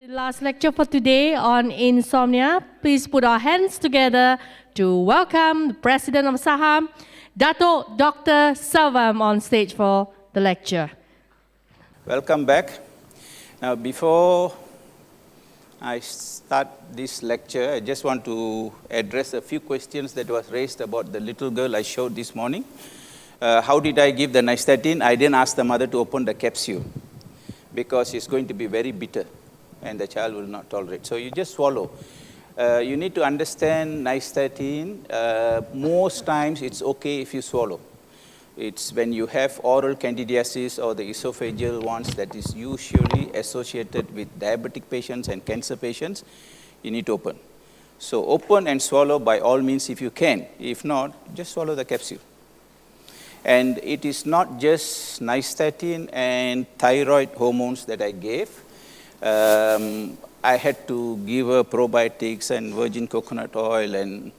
The last lecture for today on insomnia. Please put our hands together to welcome the President of Saham, Datuk Dr. Selvam, on stage for the lecture. Welcome back. Now, before I start this lecture, I just want to address a few questions that was raised about the little girl I showed this morning. How did I give the nystatin? I didn't ask the mother to open the capsule because it's going to be very bitter and the child will not tolerate. So you just swallow. You need to understand nystatin. Most times it's okay if you swallow. It's when you have oral candidiasis or the esophageal ones that is usually associated with diabetic patients and cancer patients, you need to open. So open and swallow by all means if you can. If not, just swallow the capsule. And it is not just nystatin and thyroid hormones that I gave. I had to give her probiotics and virgin coconut oil, and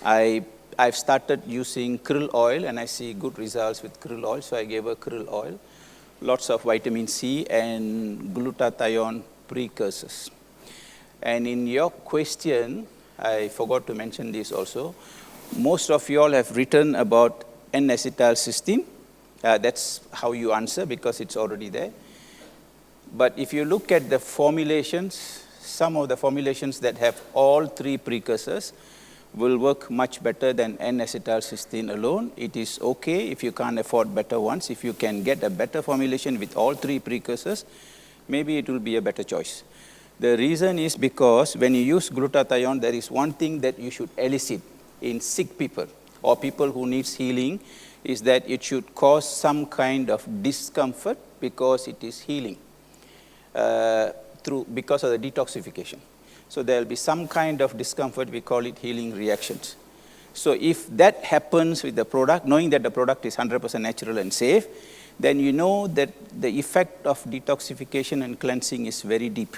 I've started using krill oil, and I see good results with krill oil, so I gave her krill oil, lots of vitamin C and glutathione precursors. And in your question, I forgot to mention this also, most of you all have written about N-acetylcysteine. That's how you answer because it's already there. But if you look at the formulations, some of the formulations that have all three precursors will work much better than N-acetylcysteine alone. It is okay if you can't afford better ones. If you can get a better formulation with all three precursors, maybe it will be a better choice. The reason is because when you use glutathione, there is one thing that you should elicit in sick people or people who needs healing, is that it should cause some kind of discomfort because it is healing. Because of the detoxification. So there will be some kind of discomfort, we call it healing reactions. So if that happens with the product, knowing that the product is 100% natural and safe, then you know that the effect of detoxification and cleansing is very deep.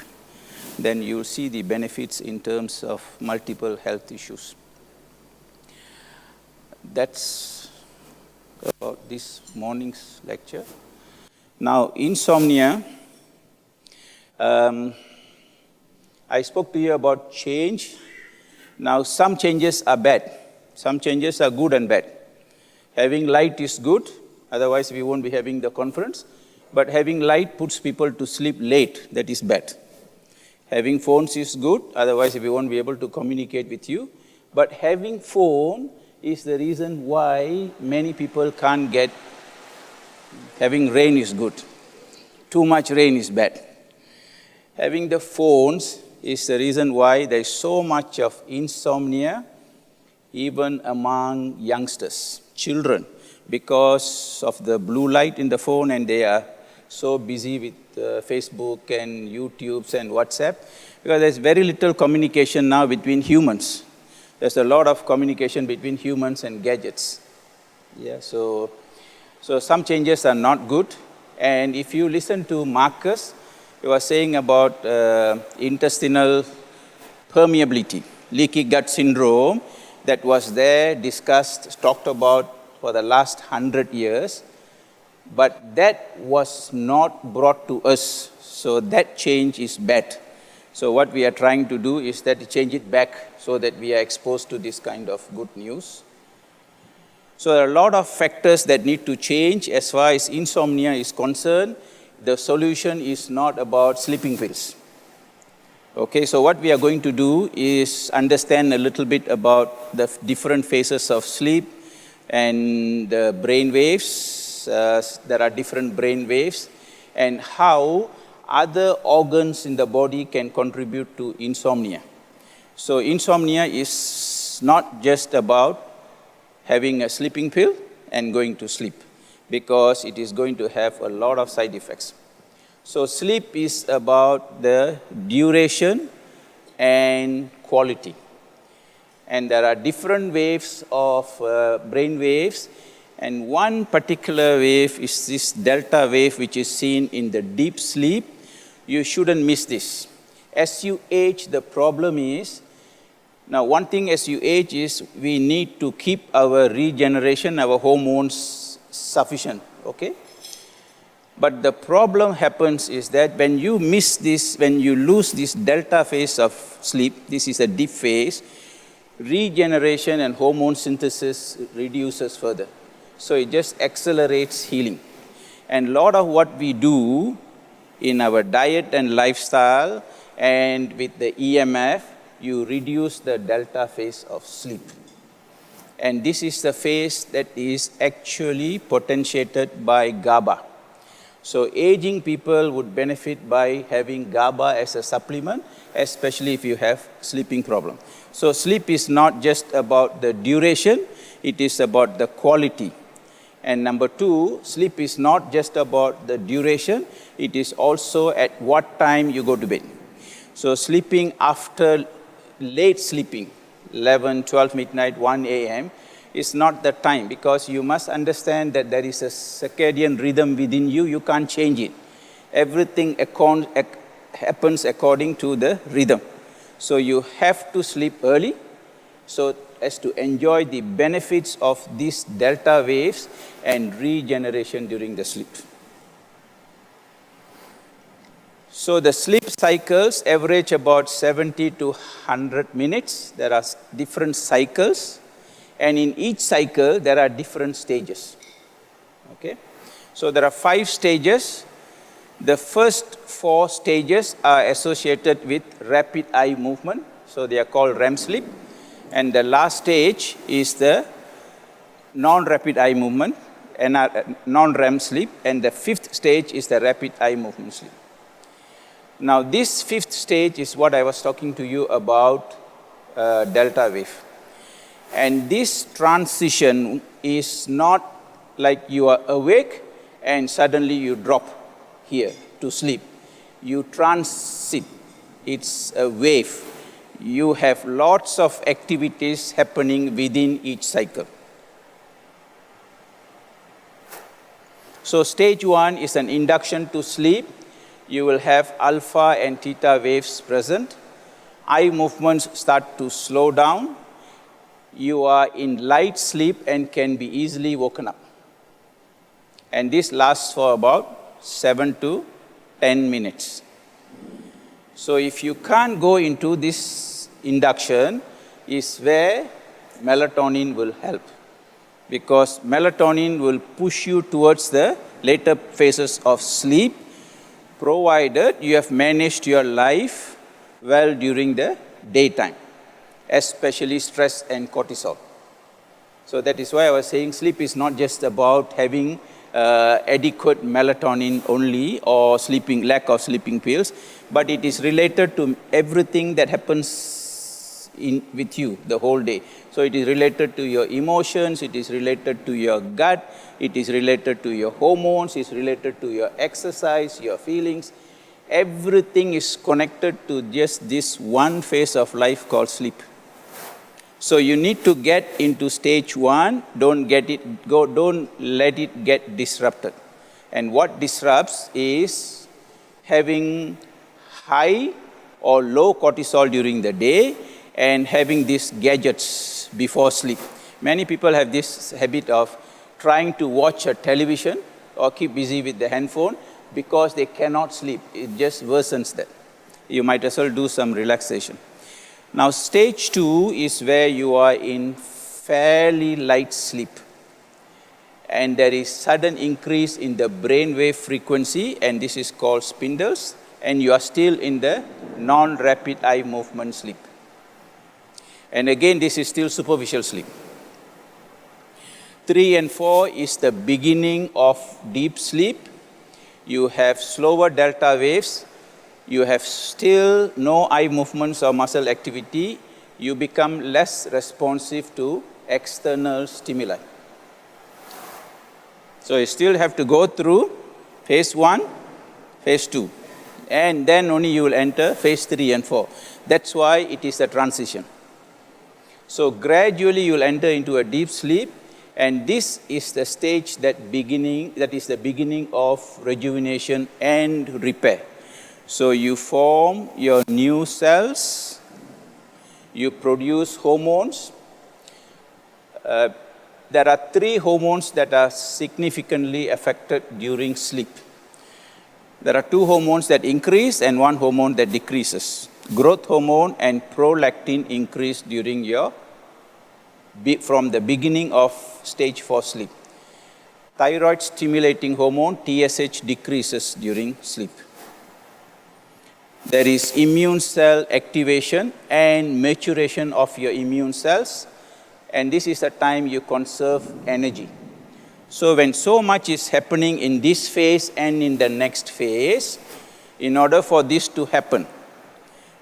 Then you'll see the benefits in terms of multiple health issues. That's about this morning's lecture. Now, insomnia. I spoke to you about change. Now, some changes are bad. Some changes are good and bad. Having light is good, otherwise we won't be having the conference. But having light puts people to sleep late, that is bad. Having phones is good, otherwise we won't be able to communicate with you. But having phone is the reason why many people can't get. Having rain is good. Too much rain is bad. Having the phones is the reason why there is so much of insomnia, even among youngsters, children, because of the blue light in the phone, and they are so busy with Facebook and YouTubes and WhatsApp, because there's very little communication now between humans. There's a lot of communication between humans and gadgets. Yeah, so some changes are not good. And if you listen to Marcus, he was saying about intestinal permeability, leaky gut syndrome, that was there, discussed, talked about for the last 100 years. But that was not brought to us, so that change is bad. So what we are trying to do is that to change it back so that we are exposed to this kind of good news. So there are a lot of factors that need to change as far as insomnia is concerned. The solution is not about sleeping pills. Okay, so what we are going to do is understand a little bit about the different phases of sleep and the brain waves. There are different brain waves, and how other organs in the body can contribute to insomnia. So insomnia is not just about having a sleeping pill and going to sleep, because it is going to have a lot of side effects. So sleep is about the duration and quality. And there are different waves of brain waves, and one particular wave is this delta wave, which is seen in the deep sleep. You shouldn't miss this. As you age, the problem is, now one thing as you age is we need to keep our regeneration, our hormones sufficient, okay? But the problem happens is that when you miss this, when you lose this delta phase of sleep, this is a deep phase, regeneration and hormone synthesis reduces further. So it just accelerates healing. And a lot of what we do in our diet and lifestyle and with the EMF, you reduce the delta phase of sleep. And this is the phase that is actually potentiated by GABA. So aging people would benefit by having GABA as a supplement, especially if you have sleeping problem. So sleep is not just about the duration, it is about the quality. And number two, sleep is not just about the duration, it is also at what time you go to bed. So sleeping after late sleeping, 11, 12 midnight, 1 a.m., is not the time, because you must understand that there is a circadian rhythm within you, you can't change it. Everything happens according to the rhythm. So you have to sleep early so as to enjoy the benefits of these delta waves and regeneration during the sleep. So the sleep cycles average about 70 to 100 minutes. There are different cycles. And in each cycle, there are different stages. Okay? So there are 5 stages. The first 4 stages are associated with rapid eye movement. So they are called REM sleep. And the last stage is the non-rapid eye movement, and non-REM sleep. And the 5th stage is the rapid eye movement sleep. Now this 5th stage is what I was talking to you about, delta wave. And this transition is not like you are awake and suddenly you drop here to sleep. You transit. It's a wave. You have lots of activities happening within each cycle. So stage 1 is an induction to sleep. You will have alpha and theta waves present. Eye movements start to slow down. You are in light sleep and can be easily woken up. And this lasts for about 7 to 10 minutes. So if you can't go into this induction, is where melatonin will help. Because melatonin will push you towards the later phases of sleep, provided you have managed your life well during the daytime, especially stress and cortisol. So that is why I was saying sleep is not just about having adequate melatonin only or lack of sleeping pills, but it is related to everything that happens with you the whole day. So it is related to your emotions, it is related to your gut, it is related to your hormones, it is related to your exercise, your feelings. Everything is connected to just this one phase of life called sleep. So you need to get into stage 1, don't let it get disrupted. And what disrupts is having high or low cortisol during the day and having these gadgets before sleep. Many people have this habit of trying to watch a television or keep busy with the handphone because they cannot sleep. It just worsens that. You might as well do some relaxation. Now, stage 2 is where you are in fairly light sleep. And there is sudden increase in the brainwave frequency, and this is called spindles, and you are still in the non-rapid eye movement sleep. And again, this is still superficial sleep. 3 and 4 is the beginning of deep sleep. You have slower delta waves. You have still no eye movements or muscle activity. You become less responsive to external stimuli. So you still have to go through phase 1, phase 2. And then only you will enter phase 3 and 4. That's why it is a transition. So gradually you will enter into a deep sleep, and this is the stage that is the beginning of rejuvenation and repair. So you form your new cells, you produce hormones. There are 3 hormones that are significantly affected during sleep. There are two hormones that increase and one hormone that decreases. Growth hormone and prolactin increase during from the beginning of stage 4 sleep. Thyroid stimulating hormone, TSH, decreases during sleep. There is immune cell activation and maturation of your immune cells, and this is the time you conserve energy. So when so much is happening in this phase and in the next phase, in order for this to happen,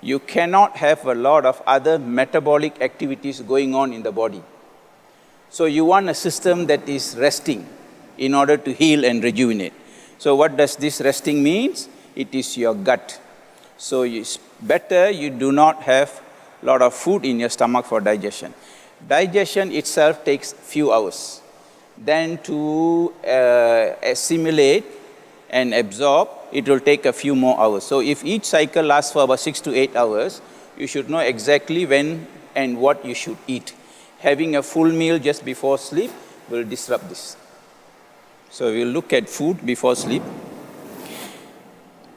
you cannot have a lot of other metabolic activities going on in the body. So you want a system that is resting in order to heal and rejuvenate. So what does this resting means? It is your gut. So it's better you do not have a lot of food in your stomach for digestion. Digestion itself takes few hours. Then to assimilate and absorb, it will take a few more hours. So if each cycle lasts for about 6 to 8 hours, you should know exactly when and what you should eat. Having a full meal just before sleep will disrupt this. So we'll look at food before sleep.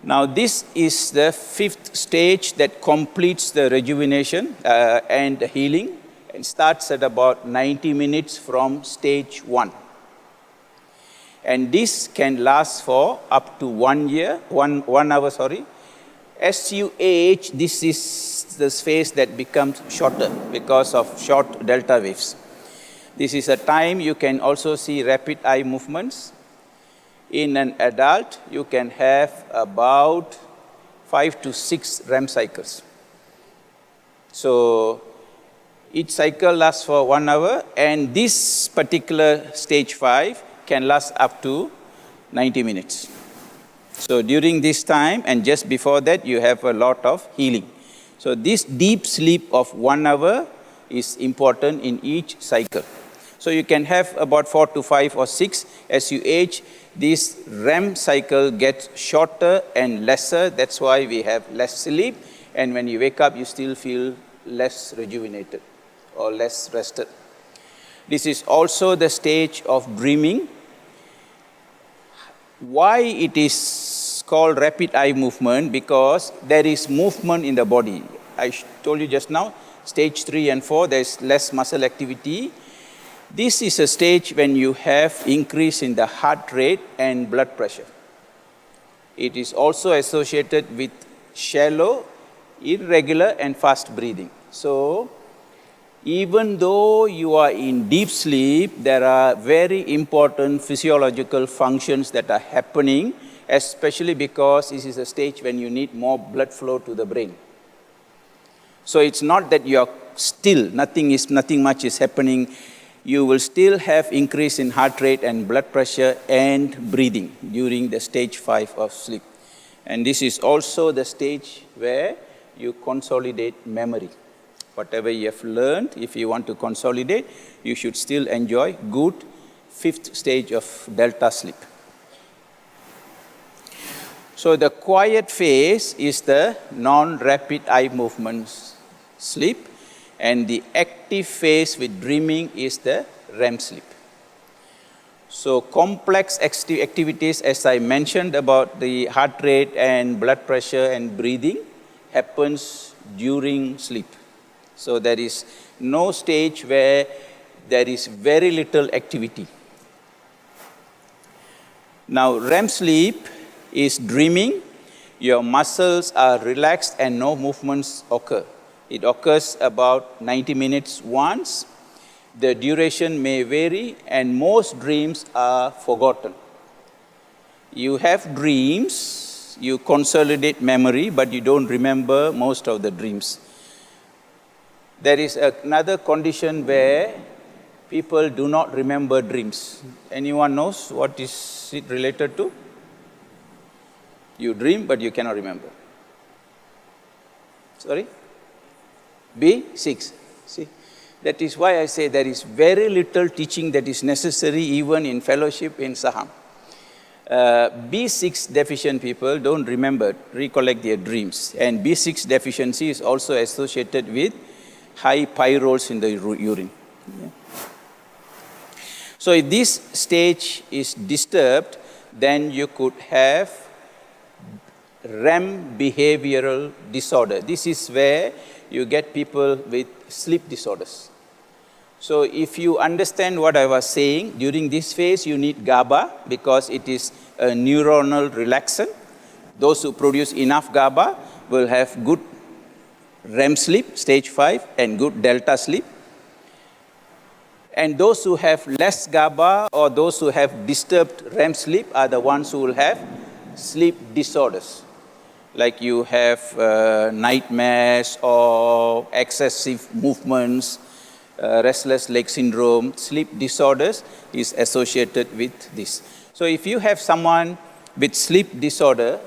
Now this is the 5th stage that completes the rejuvenation and the healing, and starts at about 90 minutes from stage 1. And this can last for up to 1 year, 1 hour, sorry. As you age, this is the phase that becomes shorter because of short delta waves. This is a time you can also see rapid eye movements. In an adult, you can have about 5 to 6 REM cycles. So each cycle lasts for 1 hour, and this particular stage 5 can last up to 90 minutes. So during this time and just before that, you have a lot of healing. So this deep sleep of 1 hour is important in each cycle. So you can have about 4 to 5 or 6. As you age, this REM cycle gets shorter and lesser. That's why we have less sleep. And when you wake up, you still feel less rejuvenated or less rested. This is also the stage of dreaming. Why it is called rapid eye movement? Because there is movement in the body. I told you just now, stage 3 and 4, there is less muscle activity. This is a stage when you have increase in the heart rate and blood pressure. It is also associated with shallow, irregular, and fast breathing. So even though you are in deep sleep, there are very important physiological functions that are happening, especially because this is a stage when you need more blood flow to the brain. So it's not that you are still, nothing much is happening. You will still have increase in heart rate and blood pressure and breathing during the stage 5 of sleep. And this is also the stage where you consolidate memory. Whatever you have learned, if you want to consolidate, you should still enjoy good 5th stage of delta sleep. So the quiet phase is the non-rapid eye movements sleep, and the active phase with dreaming is the REM sleep. So complex activities, as I mentioned about the heart rate and blood pressure and breathing, happens during sleep. So there is no stage where there is very little activity. Now REM sleep is dreaming. Your muscles are relaxed and no movements occur. It occurs about 90 minutes once. The duration may vary, and most dreams are forgotten. You have dreams, you consolidate memory, but you don't remember most of the dreams. There is another condition where people do not remember dreams. Anyone knows what is it related to? You dream, but you cannot remember. Sorry? B6. See, that is why I say there is very little teaching that is necessary even in fellowship in Saham. B6 deficient people don't recollect their dreams. And B6 deficiency is also associated with high pyrols in the urine. Yeah. So if this stage is disturbed, then you could have REM behavioral disorder. This is where you get people with sleep disorders. So if you understand what I was saying, during this phase you need GABA because it is a neuronal relaxant. Those who produce enough GABA will have good REM sleep, stage 5, and good delta sleep. And those who have less GABA or those who have disturbed REM sleep are the ones who will have sleep disorders. Like you have nightmares or excessive movements, restless leg syndrome. Sleep disorders is associated with this. So if you have someone with sleep disorder,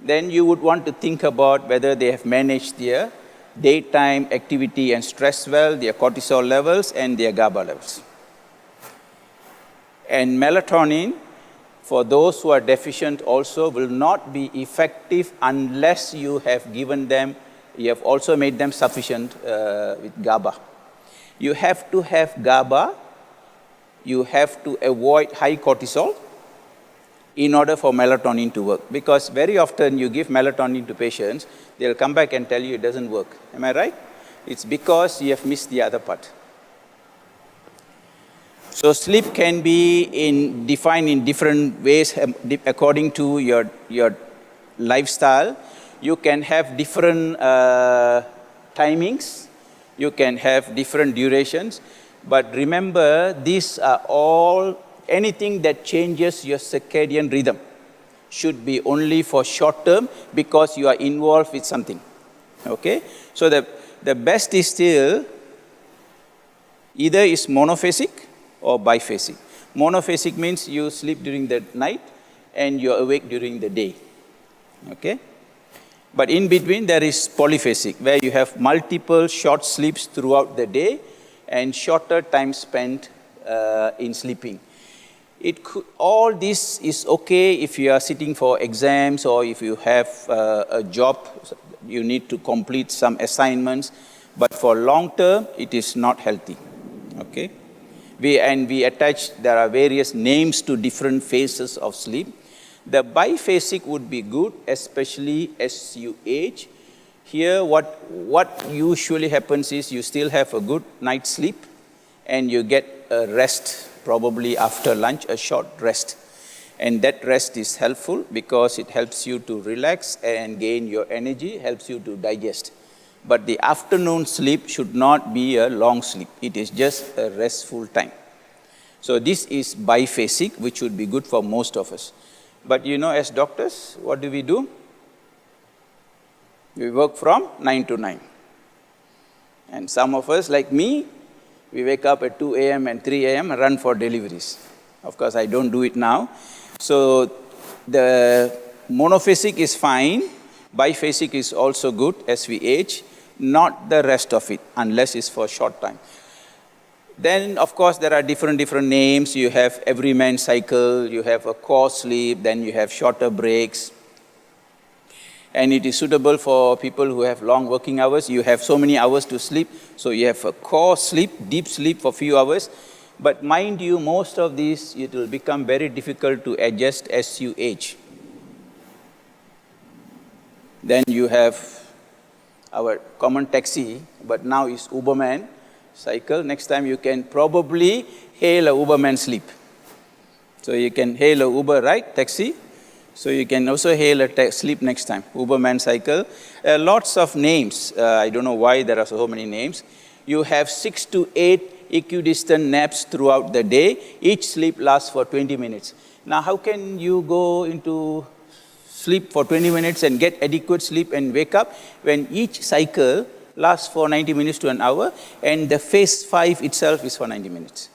then you would want to think about whether they have managed their daytime activity and stress well, their cortisol levels, and their GABA levels. And melatonin, for those who are deficient also, will not be effective unless you have given them, you have also made them sufficient with GABA. You have to have GABA, you have to avoid high cortisol in order for melatonin to work. Because very often you give melatonin to patients, they'll come back and tell you it doesn't work. Am I right? It's because you have missed the other part. So sleep can be defined in different ways according to your lifestyle. You can have different timings. You can have different durations. But remember, these are all, anything that changes your circadian rhythm should be only for short term because you are involved with something. Okay? So the best is still either is monophasic or biphasic. Monophasic means you sleep during the night and you're awake during the day. Okay? But in between there is polyphasic, where you have multiple short sleeps throughout the day and shorter time spent in sleeping. All this is okay if you are sitting for exams or if you have a job, you need to complete some assignments. But for long term, it is not healthy. Okay? We attach, there are various names to different phases of sleep. The biphasic would be good, especially as you age. Here, what usually happens is you still have a good night's sleep and you get a rest, probably after lunch, a short rest. And that rest is helpful because it helps you to relax and gain your energy, helps you to digest. But the afternoon sleep should not be a long sleep. It is just a restful time. So this is biphasic, which would be good for most of us. But you know, as doctors, what do? We work from 9 to 9. And some of us, like me, we wake up at 2 a.m. and 3 a.m. and run for deliveries. Of course, I don't do it now. So the monophasic is fine. Biphasic is also good as we age. Not the rest of it, unless it's for a short time. Then, of course, there are different names. You have everyman cycle, you have a core sleep, then you have shorter breaks. And it is suitable for people who have long working hours. You have so many hours to sleep, so you have a core sleep, deep sleep for a few hours. But mind you, most of these, it will become very difficult to adjust as you age. Then you have our common taxi, but now is Uberman cycle. Next time you can probably hail a Uberman sleep. So you can hail a Uber, right, taxi. So you can also hail a sleep next time, Uberman cycle. Lots of names. I don't know why there are so many names. You have 6 to 8 equidistant naps throughout the day. Each sleep lasts for 20 minutes. Now, how can you go into sleep for 20 minutes and get adequate sleep and wake up when each cycle lasts for 90 minutes to an hour and the phase 5 itself is for 90 minutes?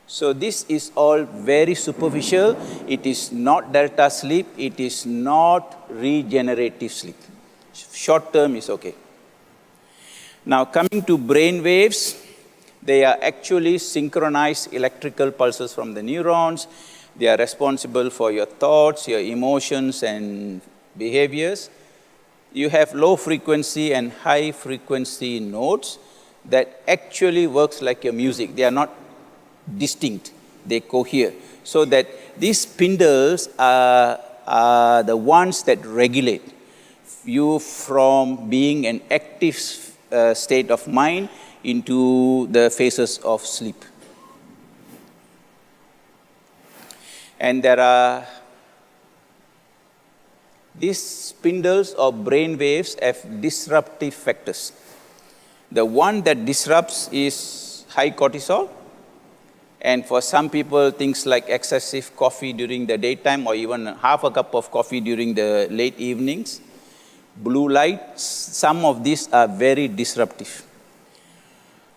So this is all very superficial. It is not delta sleep. It is not regenerative sleep. Short term is okay. Now coming to brain waves, they are actually synchronized electrical pulses from the neurons. They are responsible for your thoughts, your emotions, and behaviors. You have low frequency and high frequency nodes that actually works like your music. They are not distinct, they cohere. So that these spindles are are the ones that regulate you from being an active state of mind into the phases of sleep. And there are these spindles or brain waves have disruptive factors. The one that disrupts is high cortisol. And for some people, things like excessive coffee during the daytime or even half a cup of coffee during the late evenings. Blue light, some of these are very disruptive.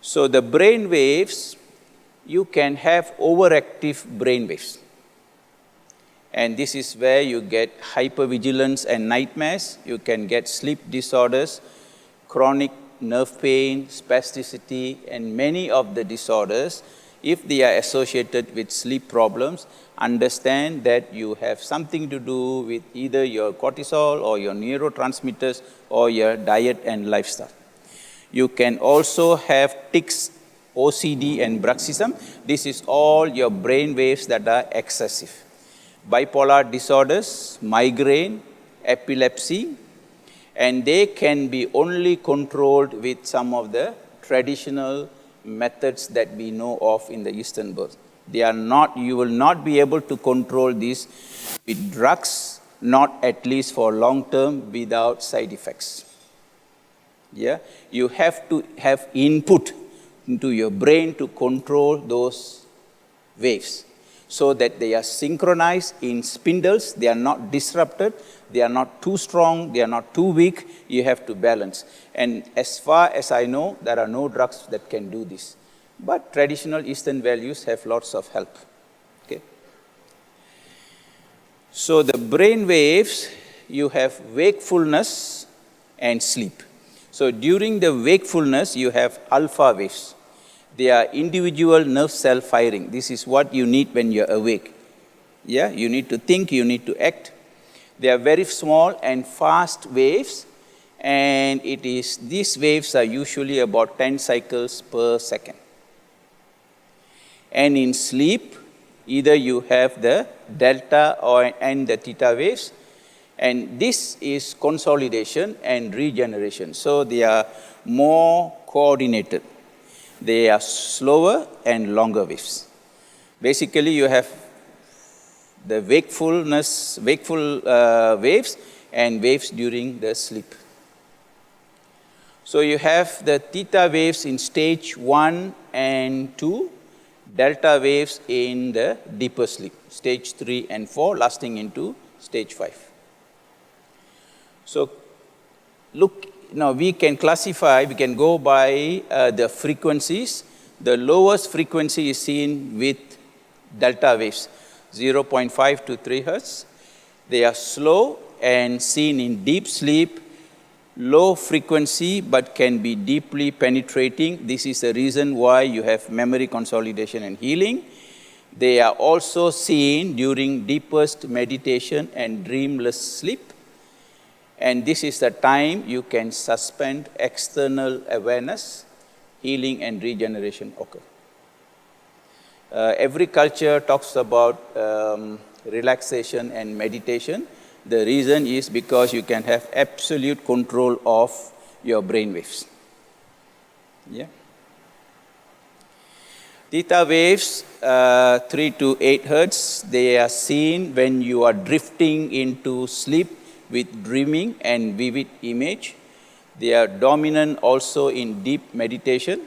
So the brain waves, you can have overactive brain waves. And this is where you get hypervigilance and nightmares. You can get sleep disorders, chronic nerve pain, spasticity, and many of the disorders, if they are associated with sleep problems, understand that you have something to do with either your cortisol or your neurotransmitters or your diet and lifestyle. You can also have tics, OCD, and bruxism. This is all your brain waves that are excessive. Bipolar disorders, migraine, epilepsy, and they can be only controlled with some of the traditional methods that we know of in the Eastern world. They are not, you will not be able to control this with drugs, not at least for long term without side effects. Yeah? You have to have input into your brain to control those waves, so that they are synchronized in spindles, they are not disrupted, they are not too strong, they are not too weak, you have to balance. And as far as I know, there are no drugs that can do this. But traditional Eastern values have lots of help. Okay? So the brain waves, you have wakefulness and sleep. So during the wakefulness, you have alpha waves. They are individual nerve cell firing. This is what you need when you're awake. Yeah, you need to think, you need to act. They are very small and fast waves, and these waves are usually about 10 cycles per second. And in sleep, either you have the delta and the theta waves, and this is consolidation and regeneration. So they are more coordinated. They are slower and longer waves. Basically, you have the wakeful waves and waves during the sleep. So you have the theta waves in stage 1 and 2, delta waves in the deeper sleep, stage 3 and 4, lasting into stage 5. So look, now we can classify, we can go by the frequencies. The lowest frequency is seen with delta waves, 0.5 to 3 hertz. They are slow and seen in deep sleep, low frequency but can be deeply penetrating. This is the reason why you have memory consolidation and healing. They are also seen during deepest meditation and dreamless sleep. And this is the time you can suspend external awareness, healing and regeneration occur. Every culture talks about relaxation and meditation. The reason is because you can have absolute control of your brain waves. Yeah. Theta waves, 3 to 8 hertz, they are seen when you are drifting into sleep with dreaming and vivid image. They are dominant also in deep meditation,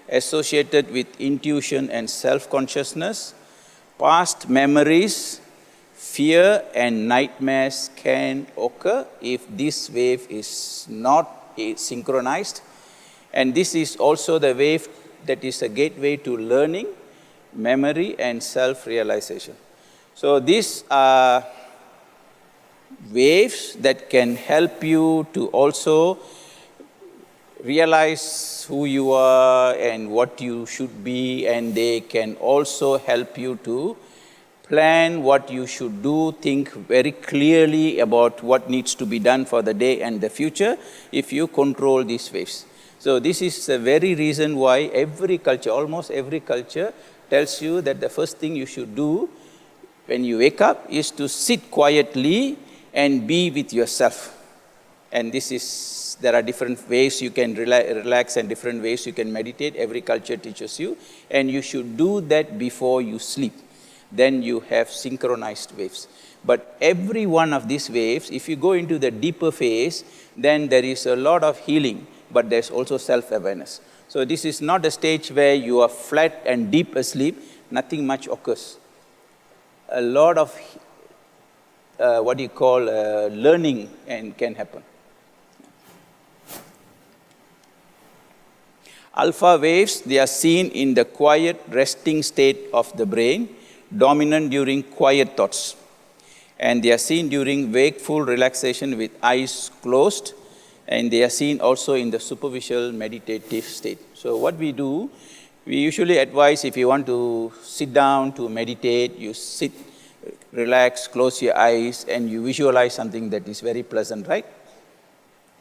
associated with intuition and self-consciousness. Past memories, fear and nightmares can occur if this wave is not synchronized. And this is also the wave that is a gateway to learning, memory and self-realization. So these are waves that can help you to also realize who you are and what you should be, and they can also help you to plan what you should do, think very clearly about what needs to be done for the day and the future if you control these waves. So this is the very reason why every culture, almost every culture, tells you that the first thing you should do when you wake up is to sit quietly and be with yourself. And there are different ways you can relax and different ways you can meditate. Every culture teaches you. And you should do that before you sleep. Then you have synchronized waves. But every one of these waves, if you go into the deeper phase, then there is a lot of healing, but there's also self-awareness. So this is not a stage where you are flat and deep asleep, nothing much occurs. A lot of, learning can happen. Alpha waves, they are seen in the quiet, resting state of the brain, dominant during quiet thoughts. And they are seen during wakeful relaxation with eyes closed, and they are seen also in the superficial meditative state. So what we do, we usually advise if you want to sit down to meditate, you sit, relax, close your eyes, and you visualize something that is very pleasant, right?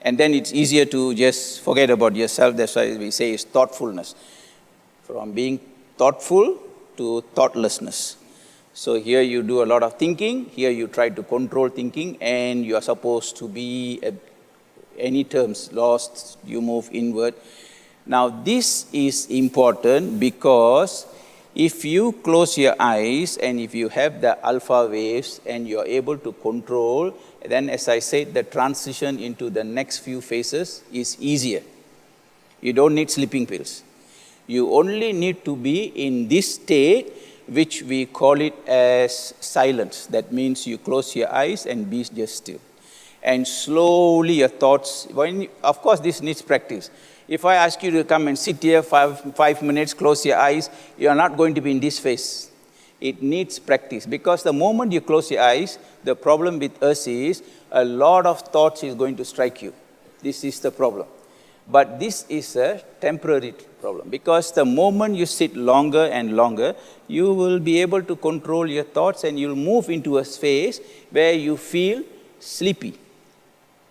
And then it's easier to just forget about yourself. That's why we say it's thoughtfulness. From being thoughtful to thoughtlessness. So here you do a lot of thinking. Here you try to control thinking, and you are supposed to be, any terms lost, you move inward. Now this is important because if you close your eyes and if you have the alpha waves and you're able to control, then as I said, the transition into the next few phases is easier. You don't need sleeping pills. You only need to be in this state, which we call it as silence. That means you close your eyes and be just still. And slowly your thoughts, of course this needs practice. If I ask you to come and sit here 5 minutes, close your eyes, you are not going to be in this phase. It needs practice, because the moment you close your eyes, the problem with us is a lot of thoughts is going to strike you. This is the problem. But this is a temporary problem, because the moment you sit longer and longer, you will be able to control your thoughts and you'll move into a phase where you feel sleepy.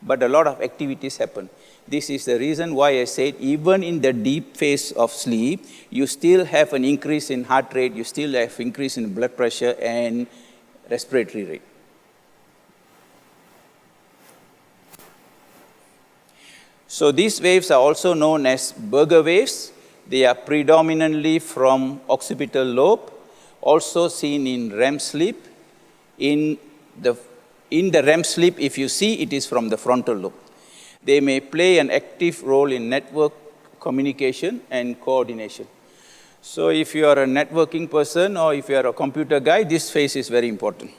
But a lot of activities happen. This is the reason why I said even in the deep phase of sleep, you still have an increase in heart rate, you still have increase in blood pressure and respiratory rate. So these waves are also known as Berger waves. They are predominantly from occipital lobe, also seen in REM sleep. In the REM sleep, if you see, it is from the frontal lobe. They may play an active role in network communication and coordination. So if you are a networking person or if you are a computer guy, this phase is very important.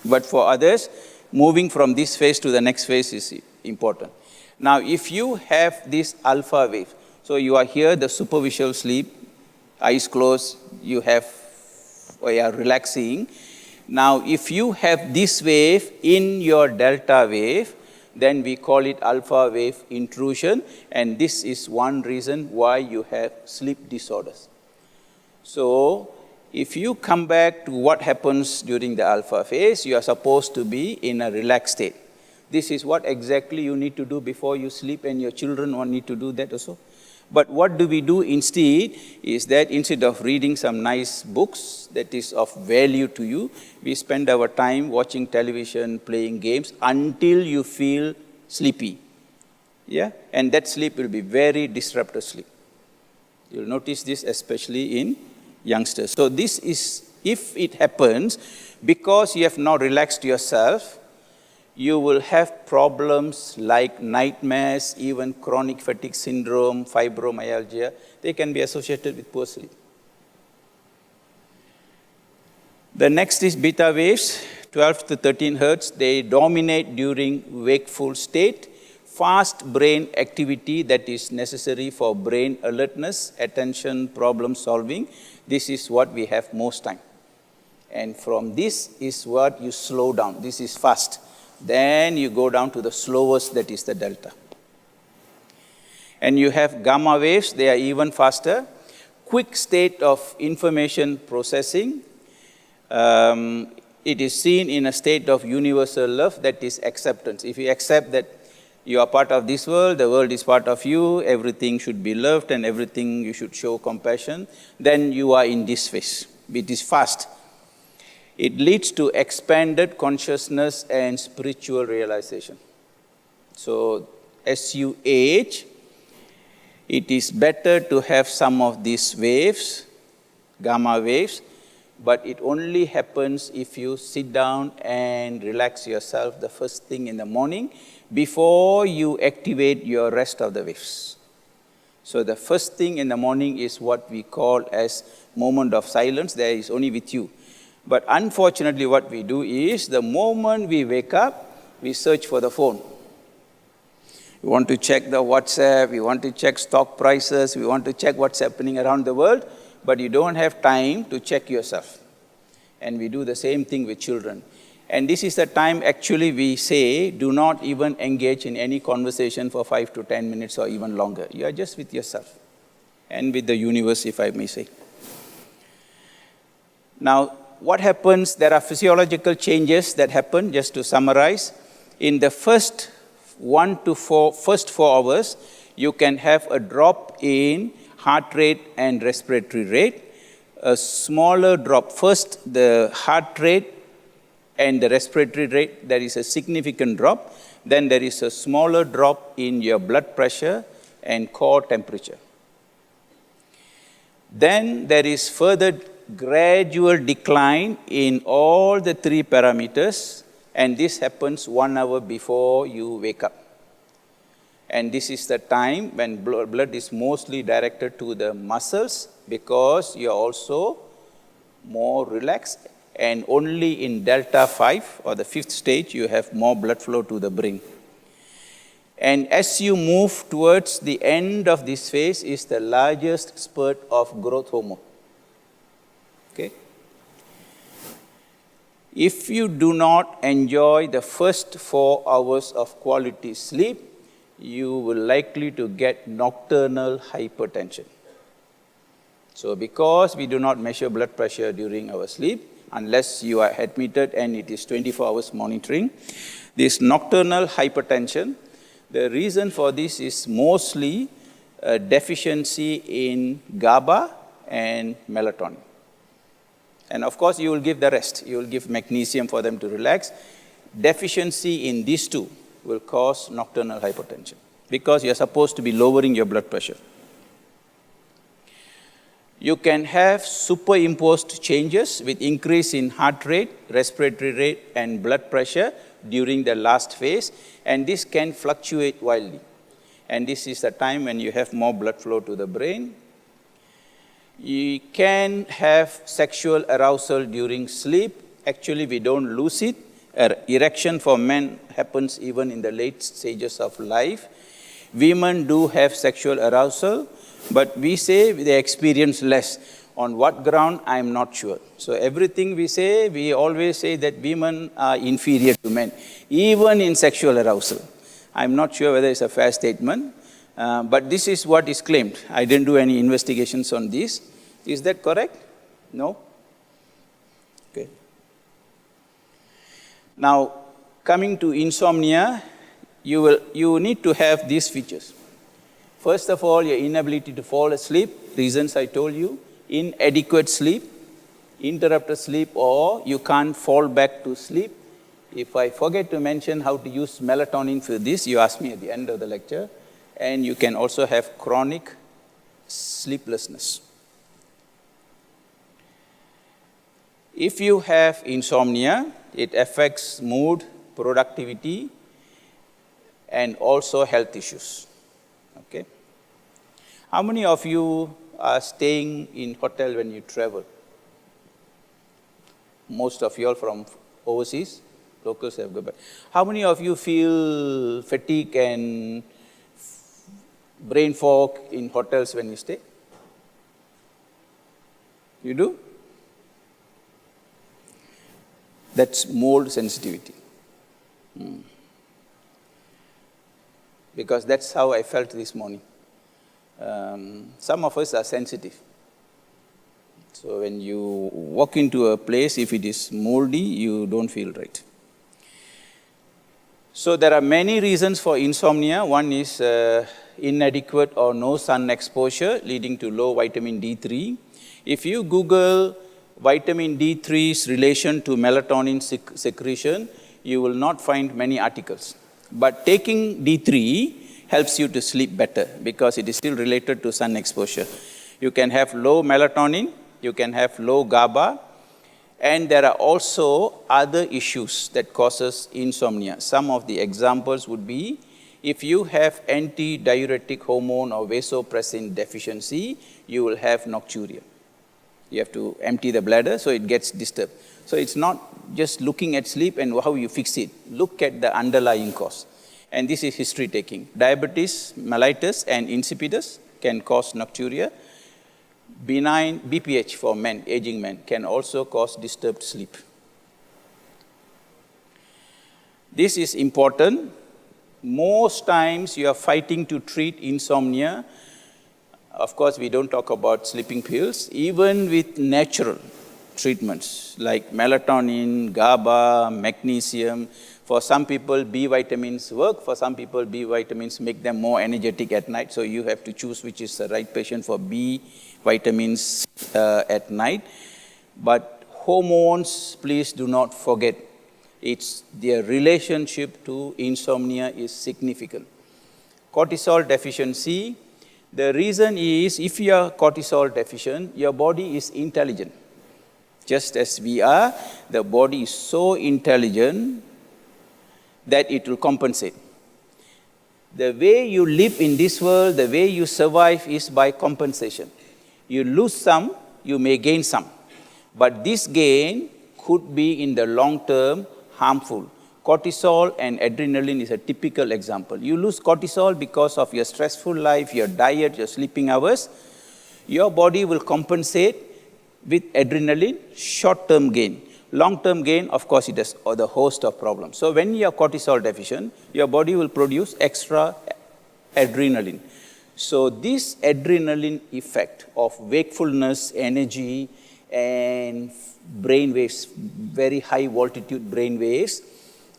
But for others, moving from this phase to the next phase is important. Now, if you have this alpha wave, so you are here, the superficial sleep, eyes closed, you are relaxing. Now, if you have this wave in your delta wave, then we call it alpha wave intrusion, and this is one reason why you have sleep disorders. So, if you come back to what happens during the alpha phase, you are supposed to be in a relaxed state. This is what exactly you need to do before you sleep, and your children will need to do that also. But what do we do instead is that instead of reading some nice books that is of value to you, we spend our time watching television, playing games until you feel sleepy. Yeah? And that sleep will be very disruptive sleep. You'll notice this especially in youngsters. So this is, if it happens, because you have not relaxed yourself, you will have problems like nightmares, even chronic fatigue syndrome, fibromyalgia. They can be associated with poor sleep. The next is beta waves, 12 to 13 hertz. They dominate during wakeful state. Fast brain activity that is necessary for brain alertness, attention, problem solving. This is what we have most time. And from this is what you slow down. This is fast. Then you go down to the slowest, that is the delta. And you have gamma waves, they are even faster. Quick state of information processing. It is seen in a state of universal love, that is acceptance. If you accept that you are part of this world, the world is part of you, everything should be loved and everything you should show compassion, then you are in this phase. It is fast. It leads to expanded consciousness and spiritual realization. So as you age, it is better to have some of these waves, gamma waves, but it only happens if you sit down and relax yourself the first thing in the morning before you activate your rest of the waves. So the first thing in the morning is what we call as moment of silence. There is only with you. But unfortunately, what we do is the moment we wake up, we search for the phone. We want to check the WhatsApp, we want to check stock prices, we want to check what's happening around the world, but you don't have time to check yourself. And we do the same thing with children. And this is the time actually we say, do not even engage in any conversation for 5 to 10 minutes or even longer. You are just with yourself and with the universe, if I may say. Now, what happens? There are physiological changes that happen, just to summarize. In the first 4 hours, you can have a drop in heart rate and respiratory rate. A smaller drop. First, the heart rate and the respiratory rate, there is a significant drop. Then there is a smaller drop in your blood pressure and core temperature. Then there is further gradual decline in all the 3 parameters, and this happens 1 hour before you wake up. And this is the time when blood is mostly directed to the muscles because you're also more relaxed, and only in delta 5 or the 5th stage you have more blood flow to the brain. And as you move towards the end of this phase is the largest spurt of growth hormone. Okay? If you do not enjoy the first 4 hours of quality sleep, you will likely to get nocturnal hypertension. So because we do not measure blood pressure during our sleep, unless you are admitted and it is 24 hours monitoring, this nocturnal hypertension, the reason for this is mostly a deficiency in GABA and melatonin. And of course, you will give the rest. You will give magnesium for them to relax. Deficiency in these two will cause nocturnal hypertension because you're supposed to be lowering your blood pressure. You can have superimposed changes with increase in heart rate, respiratory rate, and blood pressure during the last phase, and this can fluctuate wildly. And this is the time when you have more blood flow to the brain. You can have sexual arousal during sleep. Actually, we don't lose it. Erection for men happens even in the late stages of life. Women do have sexual arousal, but we say they experience less. On what ground, I am not sure. So everything we say, we always say that women are inferior to men, even in sexual arousal. I'm not sure whether it's a fair statement, but this is what is claimed. I didn't do any investigations on this. Is that correct? No? Okay. Now, coming to insomnia, you need to have these features. First of all, your inability to fall asleep, reasons I told you, inadequate sleep, interrupted sleep, or you can't fall back to sleep. If I forget to mention how to use melatonin for this, you ask me at the end of the lecture. And you can also have chronic sleeplessness. If you have insomnia, it affects mood, productivity, and also health issues. Okay? How many of you are staying in hotel when you travel? Most of you are from overseas. Locals have gone back. How many of you feel fatigue and brain fog in hotels when you stay? You do? That's mold sensitivity. Because that's how I felt this morning. Some of us are sensitive. So when you walk into a place, if it is moldy, you don't feel right. So there are many reasons for insomnia. One is inadequate or no sun exposure leading to low vitamin D3. If you Google vitamin D3's relation to melatonin secretion, you will not find many articles. But taking D3 helps you to sleep better because it is still related to sun exposure. You can have low melatonin, you can have low GABA, and there are also other issues that causes insomnia. Some of the examples would be if you have antidiuretic hormone or vasopressin deficiency, you will have nocturia. You have to empty the bladder, so it gets disturbed. So it's not just looking at sleep and how you fix it. Look at the underlying cause. And this is history taking. Diabetes mellitus and insipidus can cause nocturia. Benign BPH for men, aging men, can also cause disturbed sleep. This is important. Most times you are fighting to treat insomnia. Of course, we don't talk about sleeping pills. Even with natural treatments like melatonin, GABA, magnesium. For some people, B vitamins work. For some people, B vitamins make them more energetic at night. So you have to choose which is the right patient for B vitamins at night. But hormones, please do not forget. Their relationship to insomnia is significant. Cortisol deficiency. The reason is if you are cortisol deficient, your body is intelligent. Just as we are, the body is so intelligent that it will compensate. The way you live in this world, the way you survive is by compensation. You lose some, you may gain some. But this gain could be in the long term harmful. Cortisol and adrenaline is a typical example. You lose cortisol because of your stressful life, your diet, your sleeping hours. Your body will compensate with adrenaline, short-term gain. Long-term gain, of course, it has the host of problems. So when you are cortisol deficient, your body will produce extra adrenaline. So this adrenaline effect of wakefulness, energy, and brain waves, very high voltitude brain waves,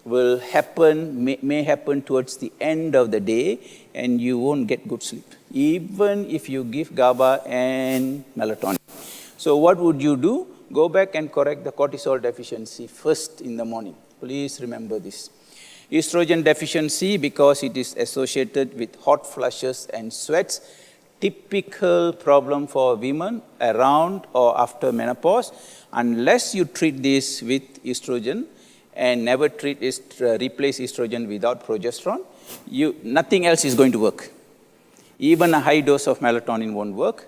will happen, may happen towards the end of the day, and you won't get good sleep, even if you give GABA and melatonin. So what would you do? Go back and correct the cortisol deficiency first in the morning. Please remember this. Estrogen deficiency, because it is associated with hot flushes and sweats, typical problem for women around or after menopause. Unless you treat this with estrogen and never replace estrogen without progesterone, nothing else is going to work. Even a high dose of melatonin won't work.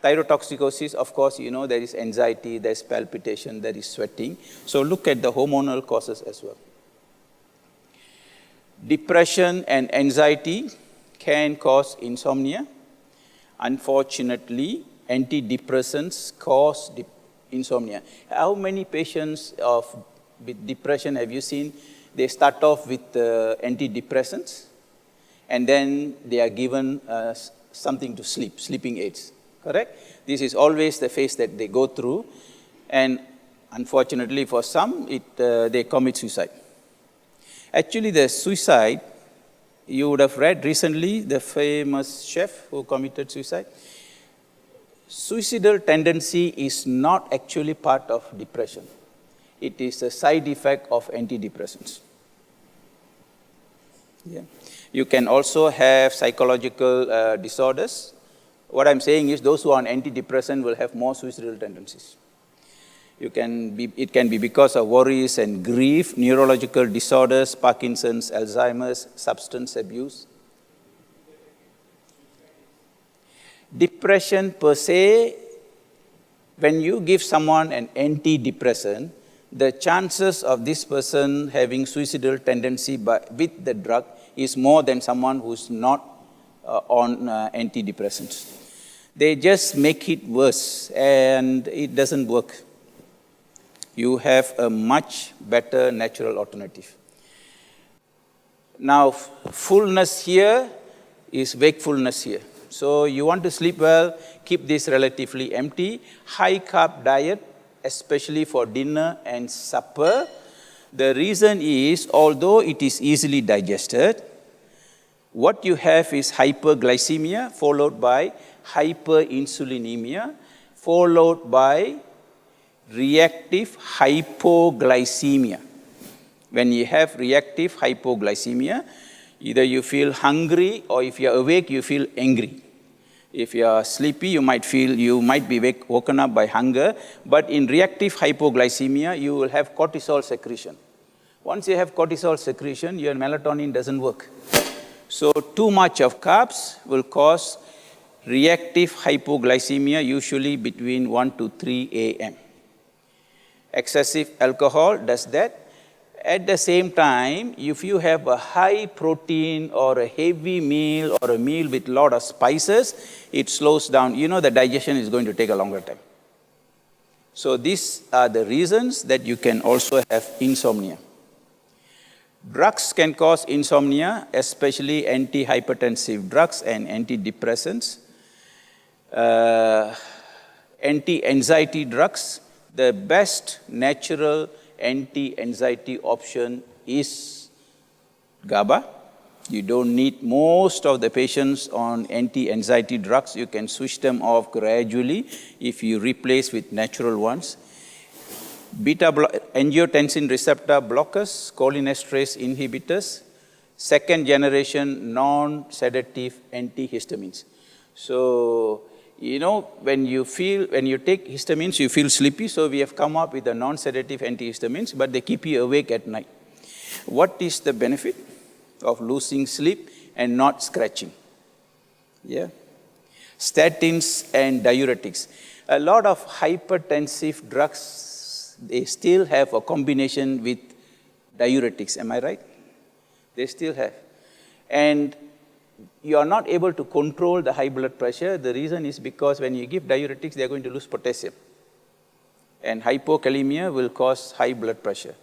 Thyrotoxicosis, of course, you know, there is anxiety, there is palpitation, there is sweating. So look at the hormonal causes as well. Depression and anxiety can cause insomnia. Unfortunately, antidepressants cause insomnia. How many patients with depression have you seen? They start off with antidepressants, and then they are given something to sleep, sleeping aids. Correct? This is always the phase that they go through, and unfortunately for some, they commit suicide. Actually, the suicide, you would have read recently the famous chef who committed suicide. Suicidal tendency is not actually part of depression. It is a side effect of antidepressants. Yeah. You can also have psychological disorders. What I'm saying is those who are on antidepressant will have more suicidal tendencies. It can be because of worries and grief, neurological disorders, Parkinson's, Alzheimer's, substance abuse. Depression per se, when you give someone an antidepressant, the chances of this person having suicidal tendency with the drug is more than someone who's not on antidepressants. They just make it worse, and it doesn't work. You have a much better natural alternative. Now, fullness here is wakefulness here. So you want to sleep well, keep this relatively empty. High carb diet, especially for dinner and supper. The reason is, although it is easily digested, what you have is hyperglycemia followed by hyperinsulinemia, followed by reactive hypoglycemia. When you have reactive hypoglycemia, either you feel hungry or if you're awake, you feel angry. If you're sleepy, you might be woken up by hunger. But in reactive hypoglycemia, you will have cortisol secretion. Once you have cortisol secretion, your melatonin doesn't work. So too much of carbs will cause reactive hypoglycemia, usually between 1 to 3 a.m. Excessive alcohol does that. At the same time, if you have a high protein or a heavy meal or a meal with a lot of spices, it slows down. You know the digestion is going to take a longer time. So these are the reasons that you can also have insomnia. Drugs can cause insomnia, especially antihypertensive drugs and antidepressants. Anti-anxiety drugs, the best natural anti-anxiety option is GABA. You don't need most of the patients on anti-anxiety drugs. You can switch them off gradually if you replace with natural ones. Angiotensin receptor blockers, cholinesterase inhibitors, second generation non-sedative antihistamines. So, you know, when you take histamines, you feel sleepy, so we have come up with the non-sedative antihistamines, but they keep you awake at night. What is the benefit of losing sleep and not scratching? Yeah. Statins and diuretics. A lot of hypertensive drugs, they still have a combination with diuretics, am I right? They still have. And you are not able to control the high blood pressure. The reason is because when you give diuretics, they are going to lose potassium. And hypokalemia will cause high blood pressure.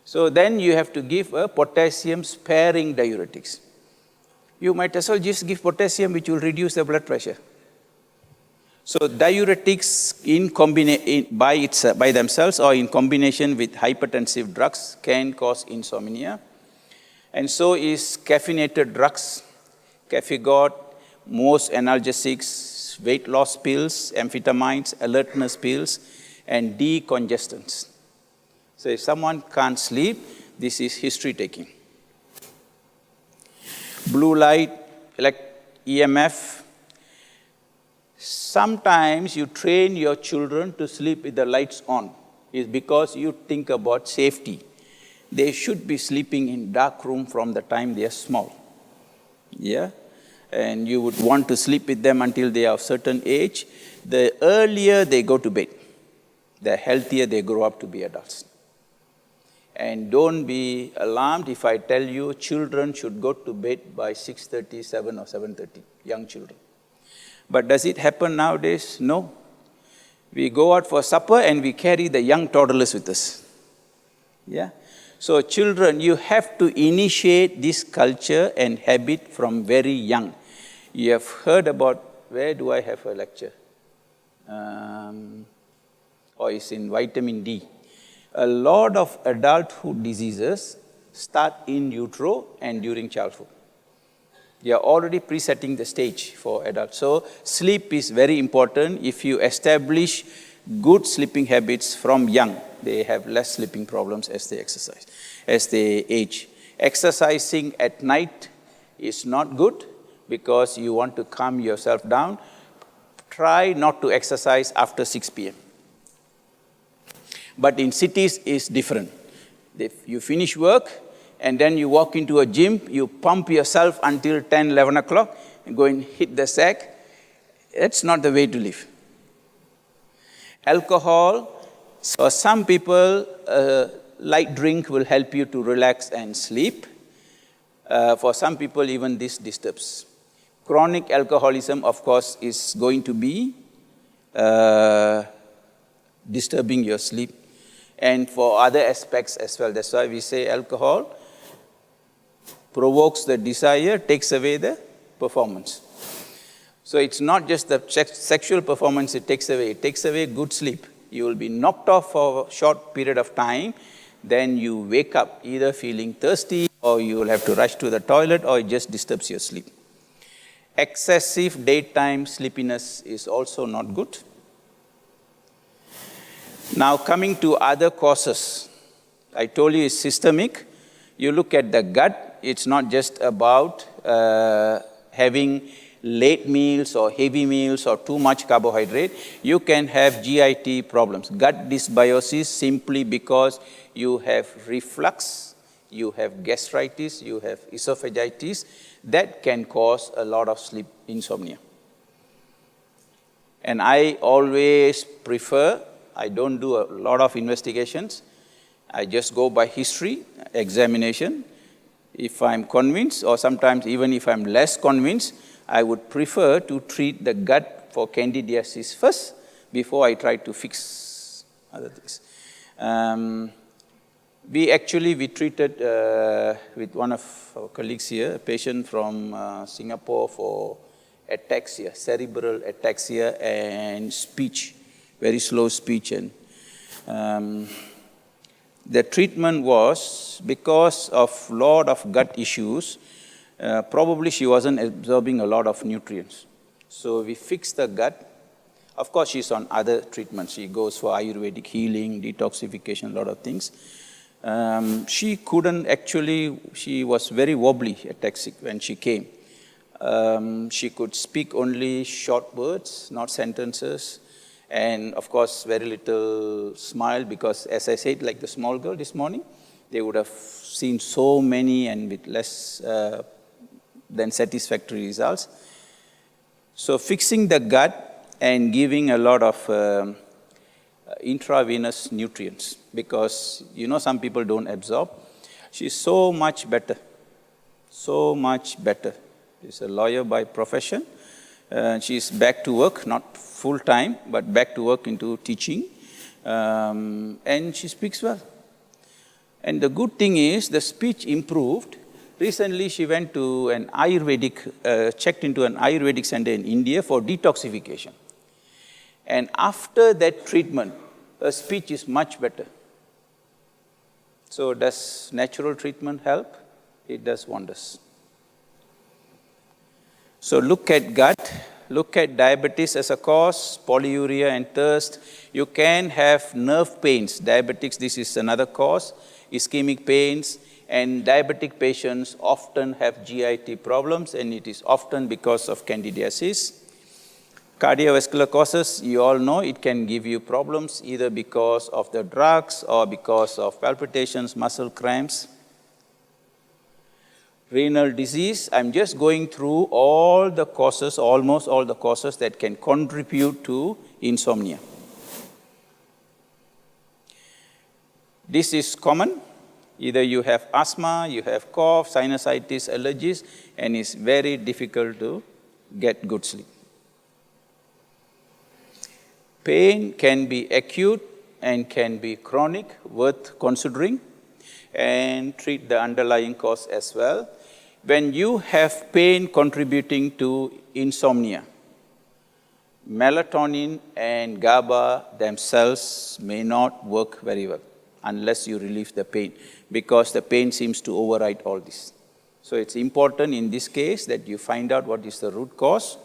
So then you have to give a potassium-sparing diuretics. You might as well just give potassium, which will reduce the blood pressure. So diuretics by themselves or in combination with hypertensive drugs can cause insomnia. And so is caffeinated drugs. Caffeine, most analgesics, weight loss pills, amphetamines, alertness pills, and decongestants. So if someone can't sleep, this is history taking. Blue light, EMF. Sometimes you train your children to sleep with the lights on. It's because you think about safety. They should be sleeping in dark room from the time they are small. Yeah? And you would want to sleep with them until they are of a certain age. The earlier they go to bed, the healthier they grow up to be adults. And don't be alarmed if I tell you children should go to bed by 6:30, 7 or 7:30, young children. But does it happen nowadays? No. We go out for supper and we carry the young toddlers with us. Yeah? So children, you have to initiate this culture and habit from very young. You have heard about, where do I have a lecture? It's in vitamin D. A lot of adulthood diseases start in utero and during childhood. You are already presetting the stage for adults. So sleep is very important. If you establish good sleeping habits from young, they have less sleeping problems as they exercise, as they age. Exercising at night is not good because you want to calm yourself down. Try not to exercise after 6 p.m. But in cities, it's different. If you finish work and then you walk into a gym, you pump yourself until 10, 11 o'clock, and go and hit the sack. That's not the way to live. Alcohol, for some people, light drink will help you to relax and sleep. For some people, even this disturbs. Chronic alcoholism, of course, is going to be disturbing your sleep. And for other aspects as well. That's why we say alcohol provokes the desire, takes away the performance. So it's not just the sexual performance it takes away good sleep. You will be knocked off for a short period of time, then you wake up either feeling thirsty or you will have to rush to the toilet or it just disturbs your sleep. Excessive daytime sleepiness is also not good. Now coming to other causes, I told you it's systemic. You look at the gut, it's not just about having late meals or heavy meals or too much carbohydrate. You can have GIT problems, gut dysbiosis, simply because you have reflux, you have gastritis, you have esophagitis. That can cause a lot of sleep insomnia. And I always prefer, I don't do a lot of investigations. I just go by history, examination. If I'm convinced, or sometimes even if I'm less convinced, I would prefer to treat the gut for candidiasis first before I try to fix other things. We treated with one of our colleagues here, a patient from Singapore for ataxia, cerebral ataxia and speech, very slow speech. And the treatment was because of a lot of gut issues. Probably she wasn't absorbing a lot of nutrients. So we fixed the gut. Of course, she's on other treatments. She goes for Ayurvedic healing, detoxification, a lot of things. She couldn't actually, she was very wobbly, ataxic, when she came. She could speak only short words, not sentences. And of course, very little smile, because as I said, like the small girl this morning, they would have seen so many and with less than satisfactory results. So fixing the gut and giving a lot of intravenous nutrients, because you know some people don't absorb. She's so much better, so much better. She's a lawyer by profession. She's back to work, not full-time, but back to work into teaching. And she speaks well. And the good thing is the speech improved. Recently, she went to an Ayurvedic, checked into an Ayurvedic center in India for detoxification. And after that treatment, her speech is much better. So does natural treatment help? It does wonders. So look at gut, look at diabetes as a cause, polyuria and thirst. You can have nerve pains. Diabetics, this is another cause, ischemic pains. And diabetic patients often have GIT problems, and it is often because of candidiasis. Cardiovascular causes, you all know, it can give you problems either because of the drugs or because of palpitations, muscle cramps. Renal disease, I'm just going through all the causes, almost all the causes that can contribute to insomnia. This is common. Either you have asthma, you have cough, sinusitis, allergies, and it's very difficult to get good sleep. Pain can be acute and can be chronic, worth considering, and treat the underlying cause as well. When you have pain contributing to insomnia, melatonin and GABA themselves may not work very well unless you relieve the pain, because the pain seems to override all this. So it's important in this case that you find out what is the root cause.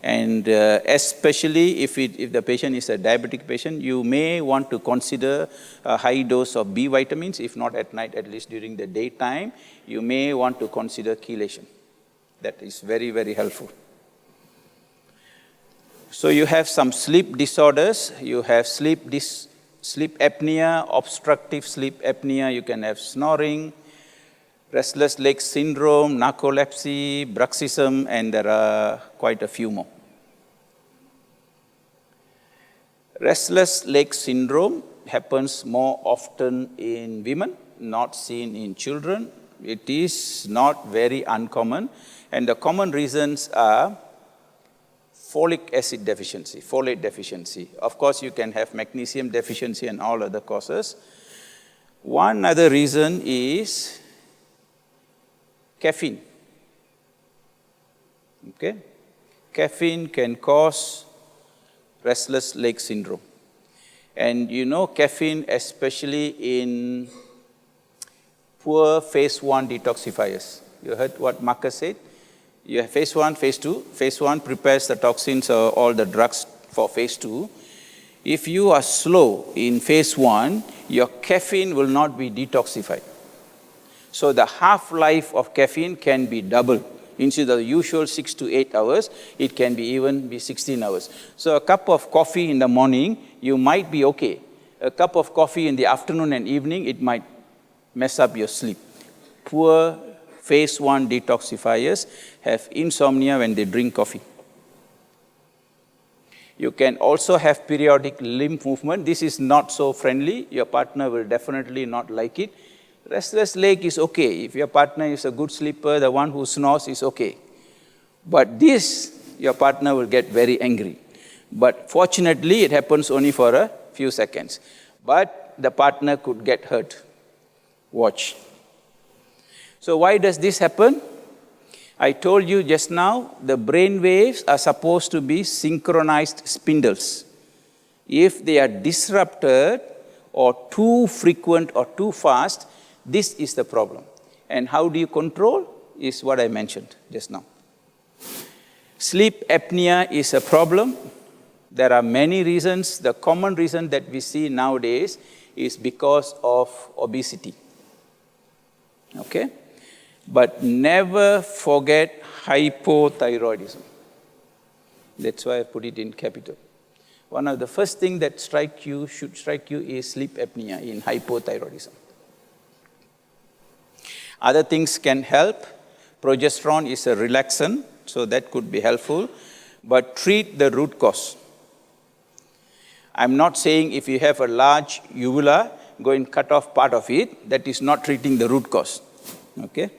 And especially if the patient is a diabetic patient, you may want to consider a high dose of B vitamins, if not at night, at least during the daytime. You may want to consider chelation. That is very, very helpful. So you have some sleep disorders. You have sleep apnea, obstructive sleep apnea. You can have snoring, restless leg syndrome, narcolepsy, bruxism, and there are quite a few more. Restless leg syndrome happens more often in women, not seen in children. It is not very uncommon, and the common reasons are folic acid deficiency, folate deficiency. Of course, you can have magnesium deficiency and all other causes. One other reason is caffeine. Okay? Caffeine can cause restless leg syndrome. And you know, caffeine, especially in poor phase 1 detoxifiers. You heard what Marcus said? You have phase 1, phase 2. Phase 1 prepares the toxins or all the drugs for phase 2. If you are slow in phase 1, your caffeine will not be detoxified. So the half-life of caffeine can be double. Instead of the usual 6 to 8 hours, it can be even be 16 hours. So a cup of coffee in the morning, you might be okay. A cup of coffee in the afternoon and evening, it might mess up your sleep. Poor phase 1 detoxifiers have insomnia when they drink coffee. You can also have periodic limb movement. This is not so friendly. Your partner will definitely not like it. Restless leg is okay. If your partner is a good sleeper, the one who snores is okay. But this, your partner will get very angry. But fortunately, it happens only for a few seconds. But the partner could get hurt. Watch. So why does this happen? I told you just now, the brain waves are supposed to be synchronized spindles. If they are disrupted or too frequent or too fast, this is the problem. And how do you control? Is what I mentioned just now. Sleep apnea is a problem. There are many reasons. The common reason that we see nowadays is because of obesity. Okay? But never forget hypothyroidism. That's why I put it in capital. One of the first things that should strike you is sleep apnea in hypothyroidism. Other things can help. Progesterone is a relaxant, so that could be helpful. But treat the root cause. I'm not saying if you have a large uvula, go and cut off part of it. That is not treating the root cause. Okay?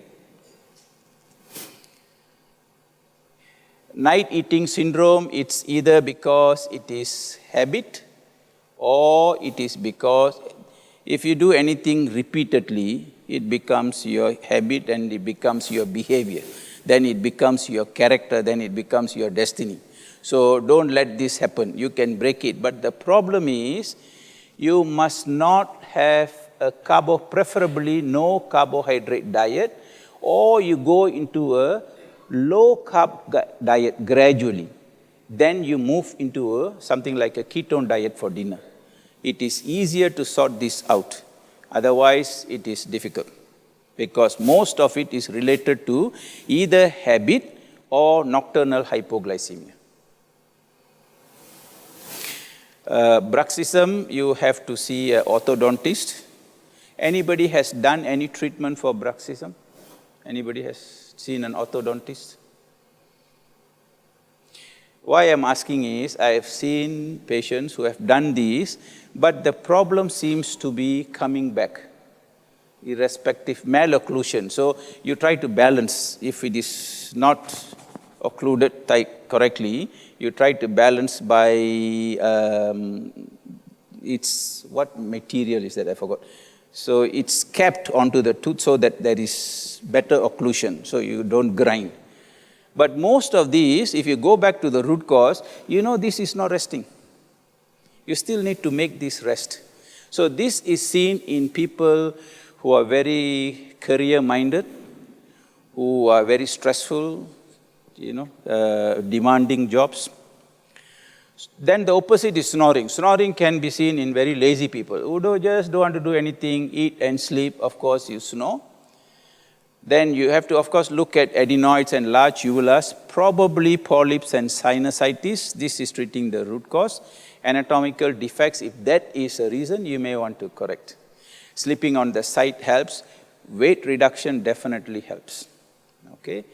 Night eating syndrome, it's either because it is habit or it is because if you do anything repeatedly, it becomes your habit and it becomes your behavior. Then it becomes your character, then it becomes your destiny. So don't let this happen. You can break it. But the problem is, you must not have a preferably no carbohydrate diet, or you go into a low-carb diet gradually. Then you move into something like a ketone diet for dinner. It is easier to sort this out. Otherwise, it is difficult. Because most of it is related to either habit or nocturnal hypoglycemia. Bruxism, you have to see an orthodontist. Anybody has done any treatment for bruxism? Anybody has seen an orthodontist? Why I'm asking is, I have seen patients who have done this, but the problem seems to be coming back, irrespective malocclusion. So you try to balance. If it is not occluded tight correctly, you try to balance by, what material is that? I forgot. So it's capped onto the tooth so that there is better occlusion, so you don't grind. But most of these, if you go back to the root cause, you know this is not resting. You still need to make this rest. So this is seen in people who are very career-minded, who are very stressful, demanding jobs. Then the opposite is snoring. Snoring can be seen in very lazy people who just don't want to do anything, eat and sleep. Of course, you snore. Then you have to, of course, look at adenoids and large uvulas, probably polyps and sinusitis. This is treating the root cause. Anatomical defects, if that is a reason, you may want to correct. Sleeping on the side helps. Weight reduction definitely helps. Okay.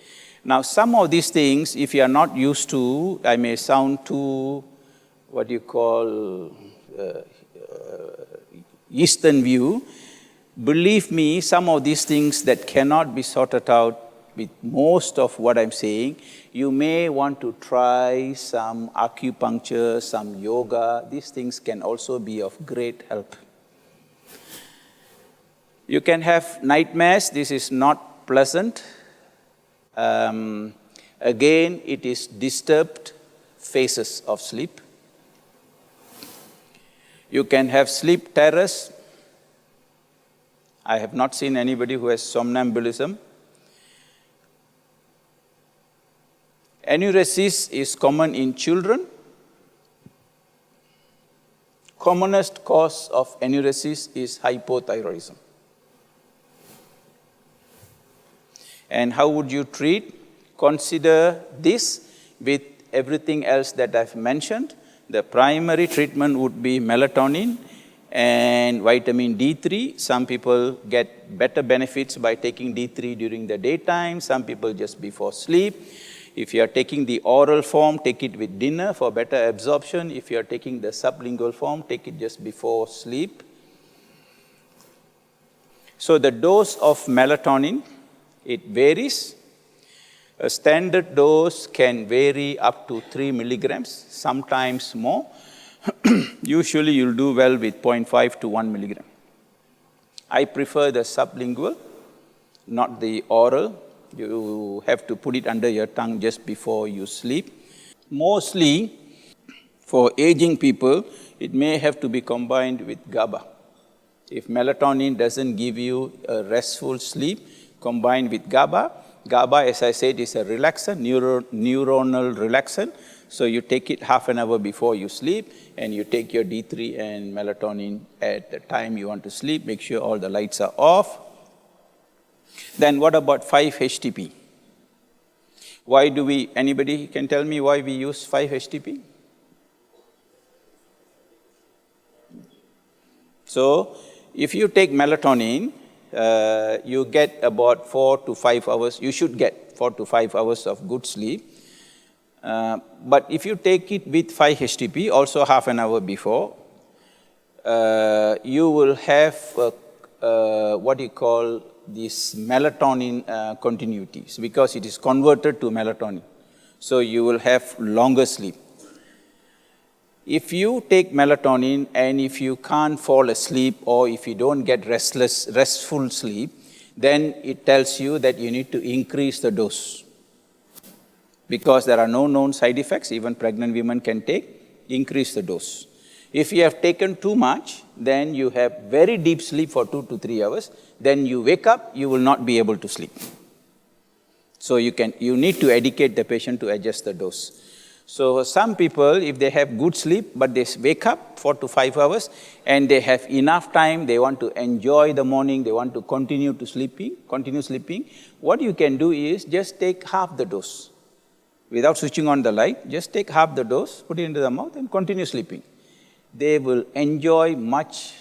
Now, some of these things, if you are not used to, I may sound too, what you call, Eastern view. Believe me, some of these things that cannot be sorted out with most of what I'm saying, you may want to try some acupuncture, some yoga. These things can also be of great help. You can have nightmares. This is not pleasant. Again, it is disturbed phases of sleep. You can have sleep terrors. I have not seen anybody who has somnambulism. Enuresis is common in children. commonest cause of enuresis is hypothyroidism. And how would you treat? Consider this with everything else that I've mentioned. The primary treatment would be melatonin and vitamin D3. Some people get better benefits by taking D3 during the daytime, some people just before sleep. If you are taking the oral form, take it with dinner for better absorption. If you are taking the sublingual form, take it just before sleep. So the dose of melatonin, it varies. A standard dose can vary up to 3 milligrams, sometimes more. Usually you'll do well with 0.5 to 1 milligram. I prefer the sublingual, not the oral. You have to put it under your tongue just before you sleep. Mostly, for aging people, it may have to be combined with GABA. If melatonin doesn't give you a restful sleep, combined with GABA. GABA, as I said, is a relaxant, neuronal relaxant. So you take it half an hour before you sleep, and you take your D3 and melatonin at the time you want to sleep. Make sure all the lights are off. Then what about 5-HTP? Why do we, anybody can tell me why we use 5-HTP? So if you take melatonin, you get about 4 to 5 hours, you should get 4 to 5 hours of good sleep. But if you take it with 5-HTP, also half an hour before, you will have what you call this melatonin continuities, because it is converted to melatonin. So you will have longer sleep. If you take melatonin and if you can't fall asleep or if you don't get restful sleep, then it tells you that you need to increase the dose. Because there are no known side effects, even pregnant women can take, increase the dose. If you have taken too much, then you have very deep sleep for 2 to 3 hours. Then you wake up, you will not be able to sleep. So you need to educate the patient to adjust the dose. So some people, if they have good sleep, but they wake up 4 to 5 hours, and they have enough time, they want to enjoy the morning, they want to continue sleeping, what you can do is just take half the dose. Without switching on the light, just take half the dose, put it into the mouth, and continue sleeping. They will enjoy much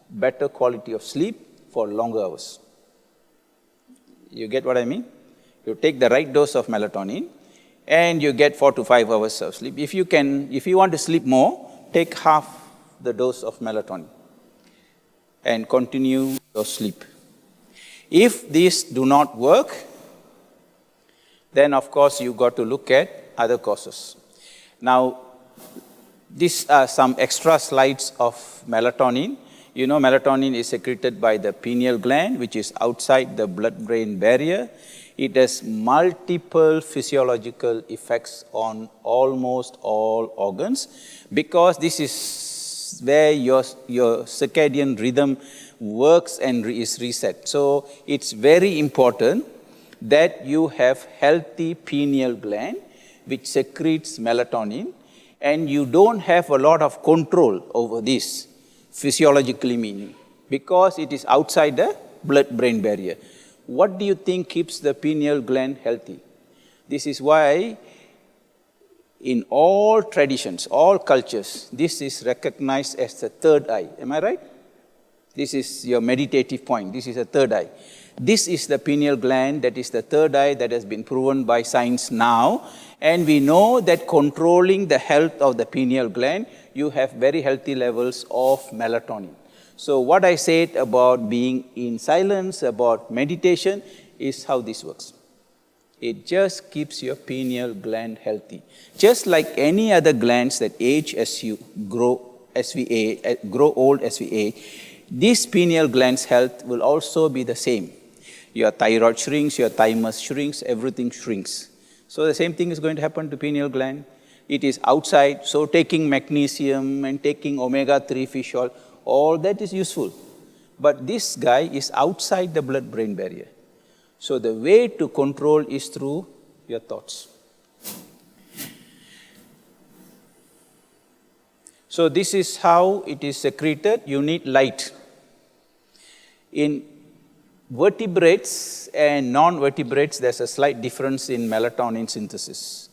better quality of sleep for longer hours. You get what I mean? You take the right dose of melatonin, and you get 4 to 5 hours of sleep. If you want to sleep more, take half the dose of melatonin and continue your sleep. If these do not work, then of course you got to look at other causes. Now, these are some extra slides of melatonin. You know, melatonin is secreted by the pineal gland, which is outside the blood-brain barrier. It has multiple physiological effects on almost all organs, because this is where your circadian rhythm works and is reset. So it's very important that you have healthy pineal gland which secretes melatonin, and you don't have a lot of control over this, physiologically meaning, because it is outside the blood-brain barrier. What do you think keeps the pineal gland healthy? This is why in all traditions, all cultures, this is recognized as the third eye. Am I right? This is your meditative point. This is a third eye. This is the pineal gland, that is the third eye that has been proven by science now. And we know that controlling the health of the pineal gland, you have very healthy levels of melatonin. So what I said about being in silence, about meditation, is how this works. It just keeps your pineal gland healthy. Just like any other glands that age as you grow, grow old as we age, this pineal gland's health will also be the same. Your thyroid shrinks, your thymus shrinks, everything shrinks. So the same thing is going to happen to pineal gland. It is outside, so taking magnesium and taking omega-3 fish oil, all that is useful. But this guy is outside the blood-brain barrier. So the way to control is through your thoughts. So this is how it is secreted. You need light. In vertebrates and non-vertebrates, there's a slight difference in melatonin synthesis.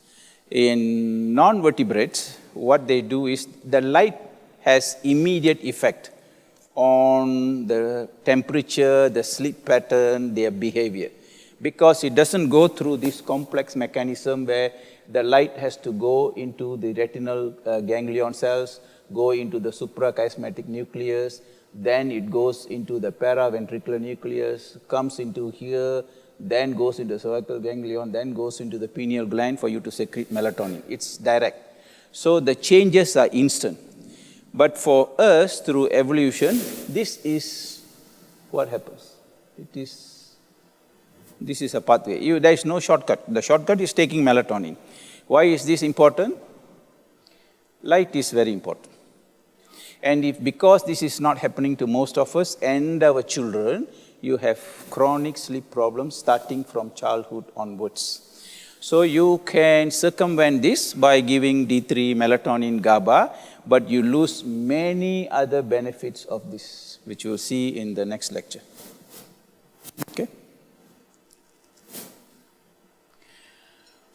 In non-vertebrates, what they do is the light has immediate effect on the temperature, the sleep pattern, their behavior. Because it doesn't go through this complex mechanism where the light has to go into the retinal ganglion cells, go into the suprachiasmatic nucleus, then it goes into the paraventricular nucleus, comes into here, then goes into the cervical ganglion, then goes into the pineal gland for you to secrete melatonin. It's direct. So the changes are instant. But for us, through evolution, this is what happens. This is a pathway. There is no shortcut. The shortcut is taking melatonin. Why is this important? Light is very important. And because this is not happening to most of us and our children, you have chronic sleep problems starting from childhood onwards. So you can circumvent this by giving D3, melatonin, GABA, but you lose many other benefits of this, which you'll see in the next lecture. Okay?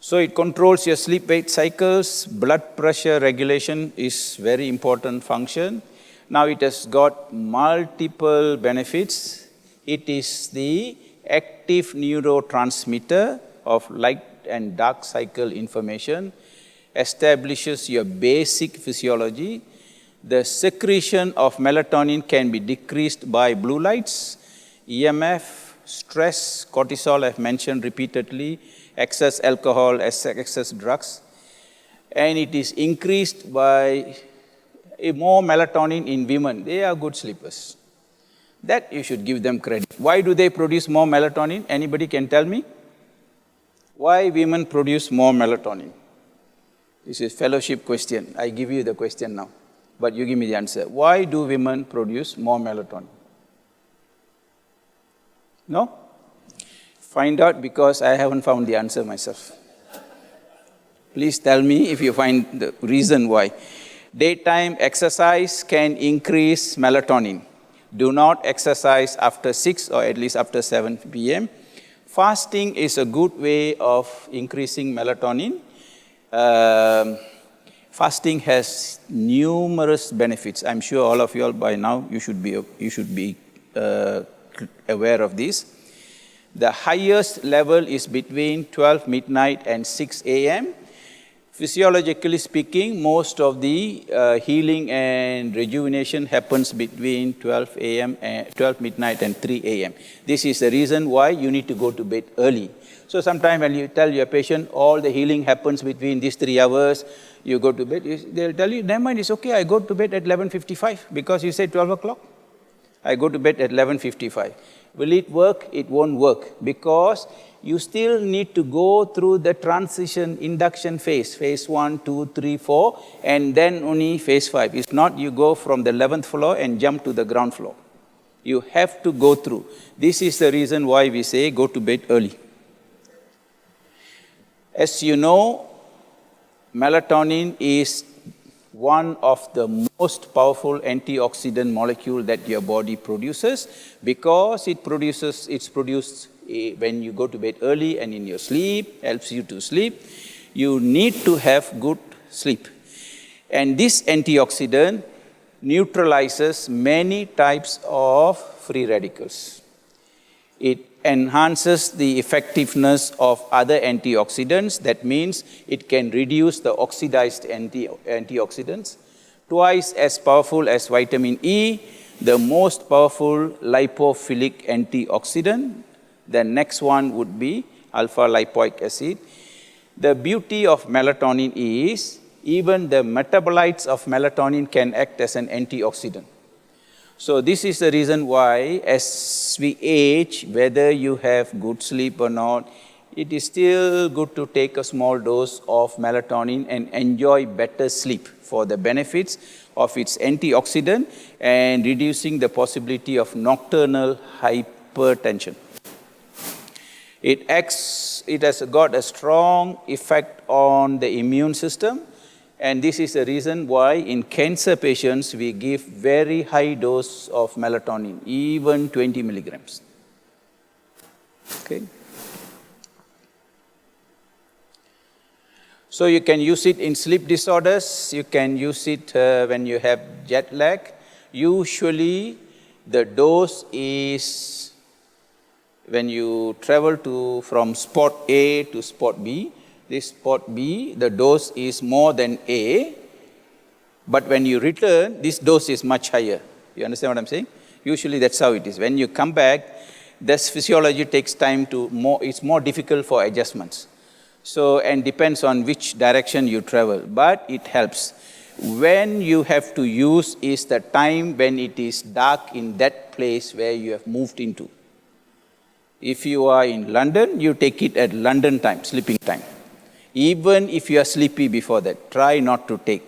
So it controls your sleep-wake cycles. Blood pressure regulation is very important function. Now it has got multiple benefits. It is the active neurotransmitter of light and dark cycle information, establishes your basic physiology. The secretion of melatonin can be decreased by blue lights, EMF, stress, cortisol I've mentioned repeatedly, excess alcohol, excess drugs, and it is increased by more melatonin in women. They are good sleepers. That you should give them credit. Why do they produce more melatonin? Anybody can tell me? Why women produce more melatonin? This is a fellowship question. I give you the question now, but you give me the answer. Why do women produce more melatonin? No? Find out, because I haven't found the answer myself. Please tell me if you find the reason why. Daytime exercise can increase melatonin. Do not exercise after 6 or at least after 7 p.m. Fasting is a good way of increasing melatonin. Fasting has numerous benefits. I'm sure all of you all by now, you should be aware of this. The highest level is between 12 midnight and 6 a.m. Physiologically speaking, most of the healing and rejuvenation happens between 12 midnight and 3 a.m. This is the reason why you need to go to bed early. So sometimes when you tell your patient all the healing happens between these 3 hours, you go to bed, they'll tell you, never mind, it's okay, I go to bed at 11:55 because you said 12 o'clock. I go to bed at 11:55. Will it work? It won't work, because you still need to go through the transition induction phase 1, 2, 3, 4, and then only phase 5. If not, you go from the 11th floor and jump to the ground floor. You have to go through. This is the reason why we say go to bed early. As you know, melatonin is one of the most powerful antioxidant molecule that your body produces, because it's produced when you go to bed early and in your sleep, helps you to sleep. You need to have good sleep. And this antioxidant neutralizes many types of free radicals. It enhances the effectiveness of other antioxidants. That means it can reduce the oxidized antioxidants. Twice as powerful as vitamin E, the most powerful lipophilic antioxidant. The next one would be alpha lipoic acid. The beauty of melatonin is even the metabolites of melatonin can act as an antioxidant. So this is the reason why as we age, whether you have good sleep or not, it is still good to take a small dose of melatonin and enjoy better sleep for the benefits of its antioxidant and reducing the possibility of nocturnal hypertension. It has got a strong effect on the immune system, And this is the reason why in cancer patients, we give very high dose of melatonin, even 20 milligrams. Okay? So you can use it in sleep disorders. You can use it when you have jet lag. Usually, the dose is when you travel from spot A to spot B. This spot B, the dose is more than A, but when you return, this dose is much higher. You understand what I'm saying? Usually that's how it is. When you come back, this physiology takes time it's more difficult for adjustments. So, and depends on which direction you travel, but it helps. When you have to use is the time when it is dark in that place where you have moved into. If you are in London, you take it at London time, sleeping time. Even if you are sleepy before that, try not to take.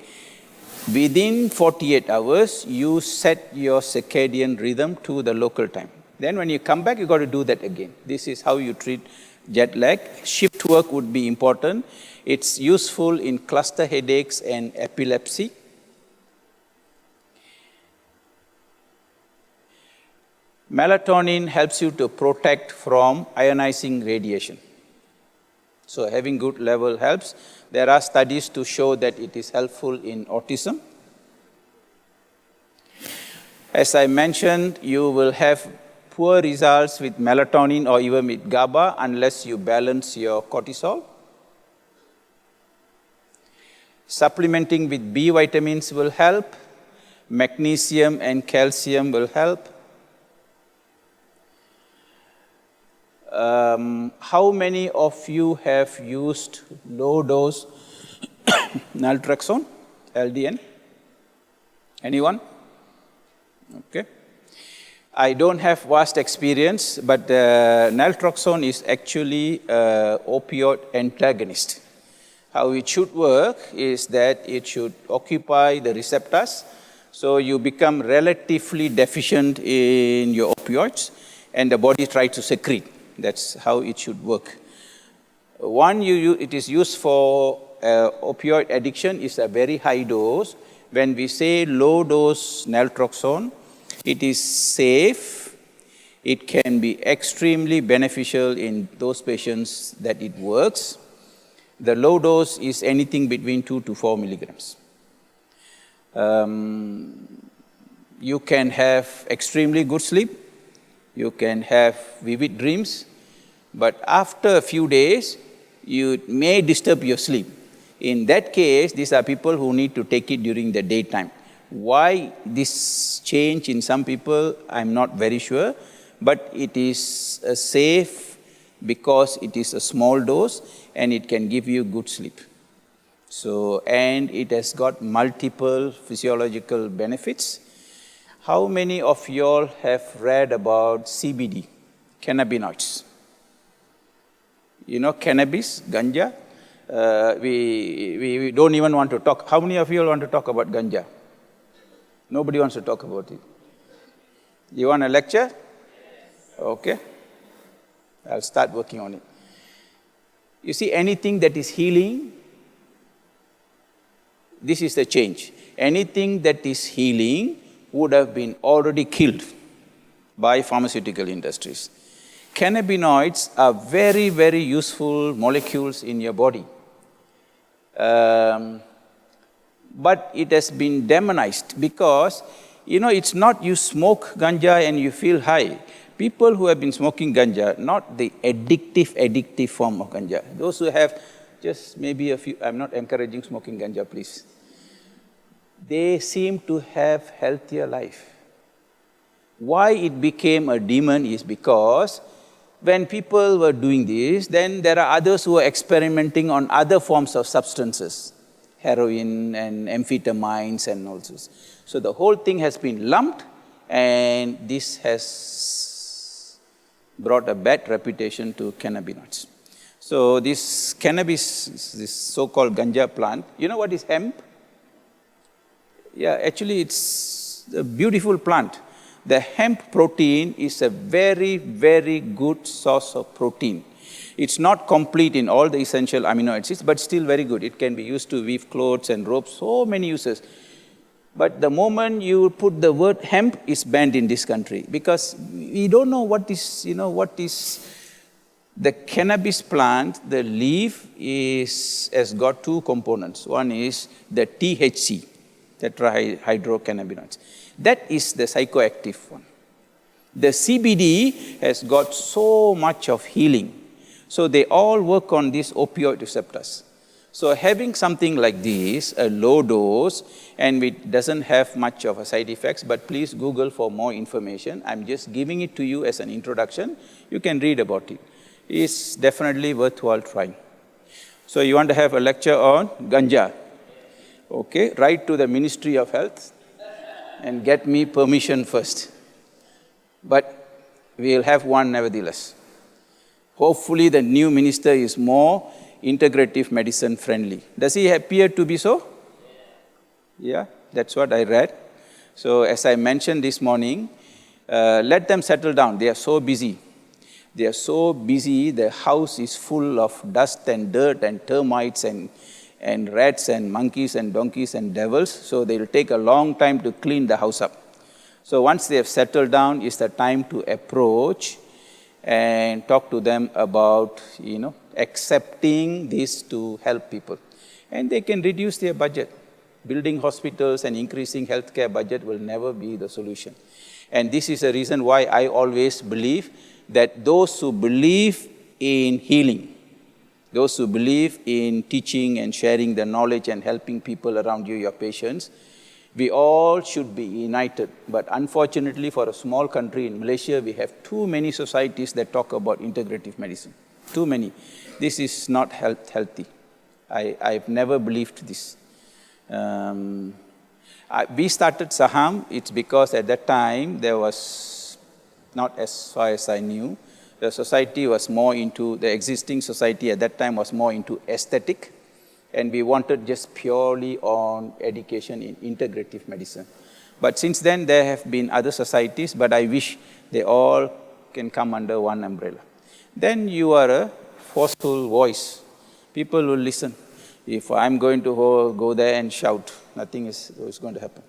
Within 48 hours, you set your circadian rhythm to the local time. Then when you come back, you got to do that again. This is how you treat jet lag. Shift work would be important. It's useful in cluster headaches and epilepsy. Melatonin helps you to protect from ionizing radiation. So having good level helps. There are studies to show that it is helpful in autism. As I mentioned, you will have poor results with melatonin or even with GABA unless you balance your cortisol. Supplementing with B vitamins will help. Magnesium and calcium will help. How many of you have used low-dose naltrexone, LDN? Anyone? Okay. I don't have vast experience, but naltrexone is actually an opioid antagonist. How it should work is that it should occupy the receptors, so you become relatively deficient in your opioids, and the body tries to secrete. That's how it should work. It is used for opioid addiction is a very high dose. When we say low dose naltrexone, it is safe. It can be extremely beneficial in those patients that it works. The low dose is anything between 2 to 4 milligrams. You can have extremely good sleep. You can have vivid dreams, but after a few days, you may disturb your sleep. In that case, these are people who need to take it during the daytime. Why this change in some people, I'm not very sure, but it is safe because it is a small dose and it can give you good sleep. So, and it has got multiple physiological benefits. How many of you all have read about CBD, cannabinoids? You know cannabis, ganja? We don't even want to talk. How many of you all want to talk about ganja? Nobody wants to talk about it. You want a lecture? Okay. I'll start working on it. You see, anything that is healing, this is the change. Anything that is healing would have been already killed by pharmaceutical industries. Cannabinoids are very, very useful molecules in your body. But it has been demonized because, you know, it's not you smoke ganja and you feel high. People who have been smoking ganja, not the addictive form of ganja. Those who have just maybe a few, I'm not encouraging smoking ganja, please. They seem to have healthier life. Why it became a demon is because when people were doing this, then there are others who are experimenting on other forms of substances, heroin and amphetamines and all this. So the whole thing has been lumped, and this has brought a bad reputation to cannabinoids. So this cannabis, this so-called ganja plant, you know what is hemp? Yeah, actually it's a beautiful plant. The hemp protein is a very, very good source of protein. It's not complete in all the essential amino acids, but still very good. It can be used to weave clothes and ropes, so many uses. But the moment you put the word hemp, is banned in this country because we don't know what is, what is the cannabis plant. The leaf has got two components. One is the THC, tetrahydrocannabinoids. That is the psychoactive one. The CBD has got so much of healing. So they all work on these opioid receptors. So having something like this, a low dose, and it doesn't have much of a side effects, but please Google for more information. I'm just giving it to you as an introduction. You can read about it. It's definitely worthwhile trying. So you want to have a lecture on ganja. Okay, write to the Ministry of Health and get me permission first. But we'll have one nevertheless. Hopefully the new minister is more integrative medicine friendly. Does he appear to be so? Yeah, that's what I read. So as I mentioned this morning, let them settle down. They are so busy. They are so busy, the house is full of dust and dirt and termites and rats and monkeys and donkeys and devils. So they will take a long time to clean the house up. So once they have settled down, is the time to approach and talk to them about, accepting this to help people. And they can reduce their budget. Building hospitals and increasing healthcare budget will never be the solution. And this is the reason why I always believe that those who believe in healing, those who believe in teaching and sharing the knowledge and helping people around you, your patients, we all should be united. But unfortunately, for a small country in Malaysia, we have too many societies that talk about integrative medicine. Too many. This is not healthy. I've never believed this. We started Saham, it's because at that time there was, not as far as I knew, the society was more into, the existing society at that time was more into aesthetic, and we wanted just purely on education in integrative medicine. But since then there have been other societies, but I wish they all can come under one umbrella. Then you are a forceful voice. People will listen. If I'm going to go there and shout, nothing is going to happen.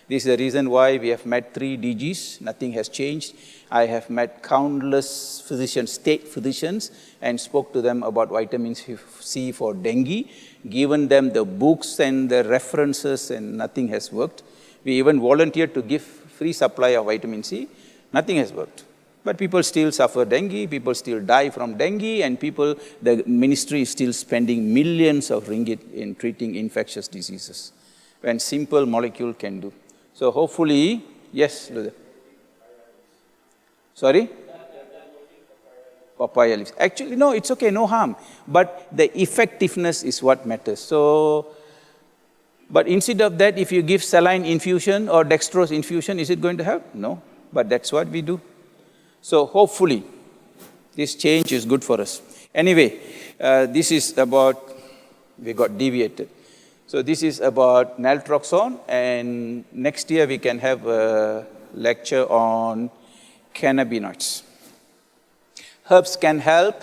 This is the reason why we have met 3 DGs, nothing has changed. I have met countless physicians, state physicians, and spoke to them about vitamin C for dengue, given them the books and the references, and nothing has worked. We even volunteered to give free supply of vitamin C, nothing has worked. But people still suffer dengue, people still die from dengue, and the ministry is still spending millions of ringgit in treating infectious diseases, when simple molecule can do. So hopefully, yes, Luther. Sorry? Papaya leaves. Actually, no, it's okay, no harm. But the effectiveness is what matters. So, but instead of that, if you give saline infusion or dextrose infusion, is it going to help? No, but that's what we do. So hopefully, this change is good for us. Anyway, this is about, we got deviated. So this is about naltrexone, and next year we can have a lecture on cannabinoids. Herbs can help,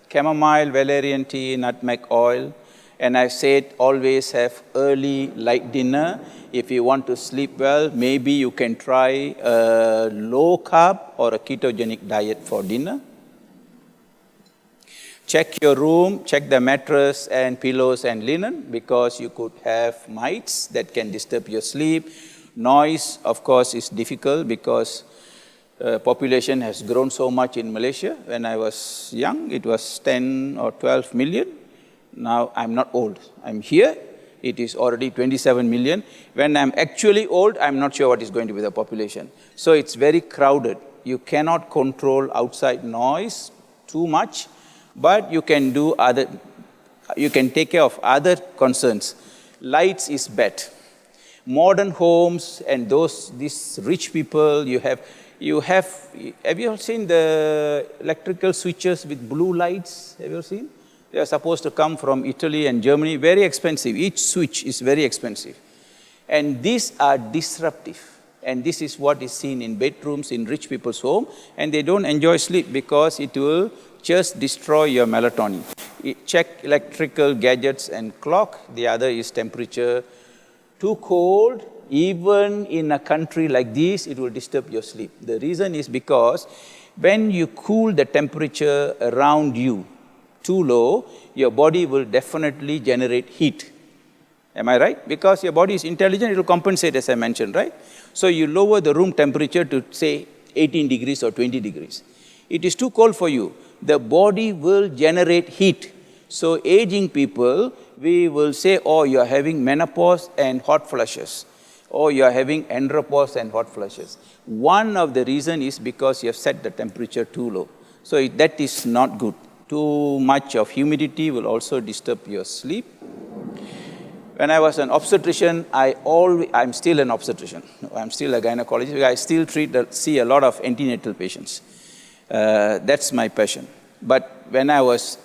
chamomile, valerian tea, nutmeg oil, and I said always have early light dinner. If you want to sleep well, maybe you can try a low carb or a ketogenic diet for dinner. Check your room, check the mattress and pillows and linen, because you could have mites that can disturb your sleep. Noise, of course, is difficult because population has grown so much in Malaysia. When I was young, it was 10 or 12 million. Now I'm not old. I'm here. It is already 27 million. When I'm actually old, I'm not sure what is going to be the population. So it's very crowded. You cannot control outside noise too much, but you can take care of other concerns. Lights is bad. Modern homes and these rich people, have you all seen the electrical switches with blue lights? Have you all seen? They are supposed to come from Italy and Germany, very expensive. Each switch is very expensive. And these are disruptive. And this is what is seen in bedrooms in rich people's home. And they don't enjoy sleep because it will just destroy your melatonin. Check electrical gadgets and clock. The other is temperature. Too cold, even in a country like this, it will disturb your sleep. The reason is because when you cool the temperature around you too low, your body will definitely generate heat. Am I right? Because your body is intelligent, it will compensate, as I mentioned, right? So you lower the room temperature to, say, 18 degrees or 20 degrees. It is too cold for you. The body will generate heat. So aging people, we will say, oh, you are having menopause and hot flushes, or you are having andropause and hot flushes. One of the reasons is because you have set the temperature too low. So that is not good. Too much of humidity will also disturb your sleep. When I was an obstetrician, I'm still an obstetrician. I'm still a gynecologist. I still see a lot of antenatal patients. That's my passion. But when I was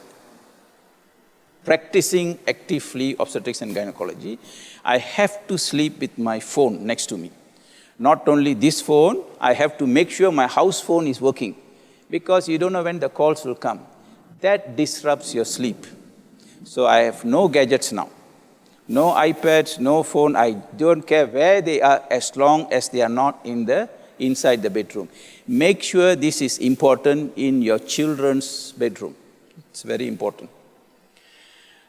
practicing actively obstetrics and gynecology, I have to sleep with my phone next to me. Not only this phone, I have to make sure my house phone is working, because you don't know when the calls will come. That disrupts your sleep. So I have no gadgets now. No iPads, no phone. I don't care where they are as long as they are not inside the bedroom. Make sure this is important in your children's bedroom. It's very important.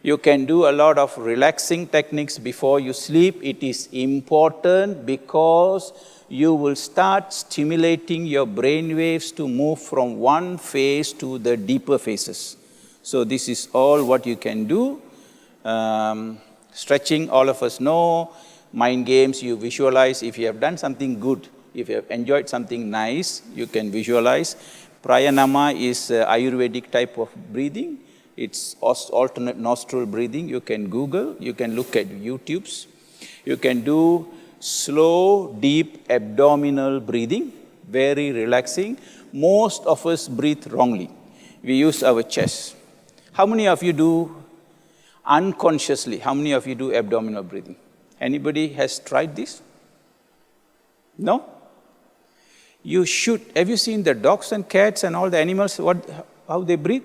You can do a lot of relaxing techniques before you sleep. It is important because you will start stimulating your brain waves to move from one phase to the deeper phases. So this is all what you can do. Stretching, all of us know. Mind games, you visualize. If you have done something good, if you have enjoyed something nice, you can visualize. Pranayama is Ayurvedic type of breathing. It's alternate nostril breathing. You can Google, you can look at YouTubes. You can do slow, deep abdominal breathing, very relaxing. Most of us breathe wrongly. We use our chest. How many of you do unconsciously? How many of you do abdominal breathing? Anybody has tried this? No? You should. Have you seen the dogs and cats and all the animals, how they breathe?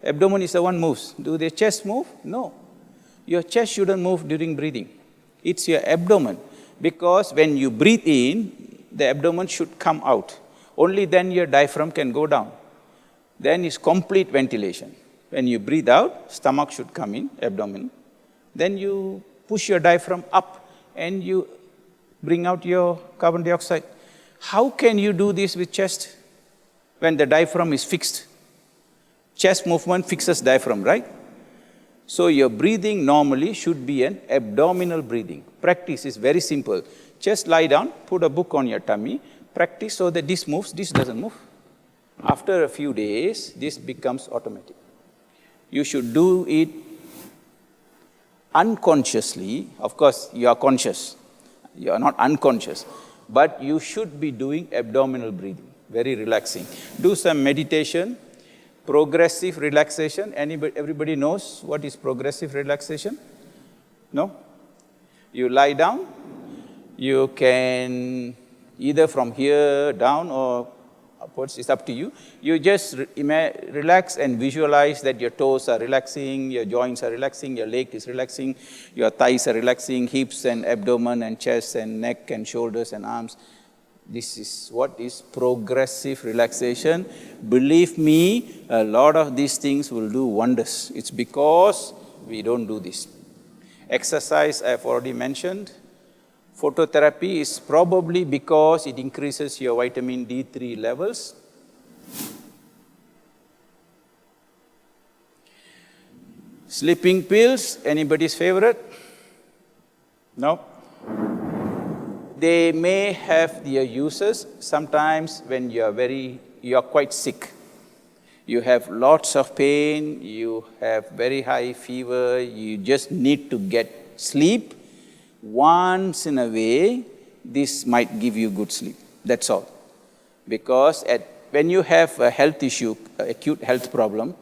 Abdomen is the one moves. Do their chest move? No. Your chest shouldn't move during breathing. It's your abdomen. Because when you breathe in, the abdomen should come out. Only then your diaphragm can go down. Then is complete ventilation. When you breathe out, stomach should come in, abdomen. Then you push your diaphragm up and you bring out your carbon dioxide. How can you do this with chest when the diaphragm is fixed? Chest movement fixes diaphragm, right? So your breathing normally should be an abdominal breathing. Practice is very simple. Just lie down, put a book on your tummy, practice so that this moves, this doesn't move. After a few days, this becomes automatic. You should do it unconsciously. Of course, you are conscious. You are not unconscious. But you should be doing abdominal breathing, very relaxing. Do some meditation. Progressive relaxation. Everybody knows what is progressive relaxation? No? You lie down. You can either from here down or upwards, it's up to you. You just relax and visualize that your toes are relaxing, your joints are relaxing, your leg is relaxing, your thighs are relaxing, hips and abdomen and chest and neck and shoulders and arms. This is what is progressive relaxation. Believe me, a lot of these things will do wonders. It's because we don't do this. Exercise, I've already mentioned. Phototherapy is probably because it increases your vitamin D3 levels. Sleeping pills, anybody's favorite? No? They may have their uses. Sometimes when you are quite sick, you have lots of pain, you have very high fever, you just need to get sleep. Once in a way, this might give you good sleep. That's all. Because when you have a health issue, acute health problem,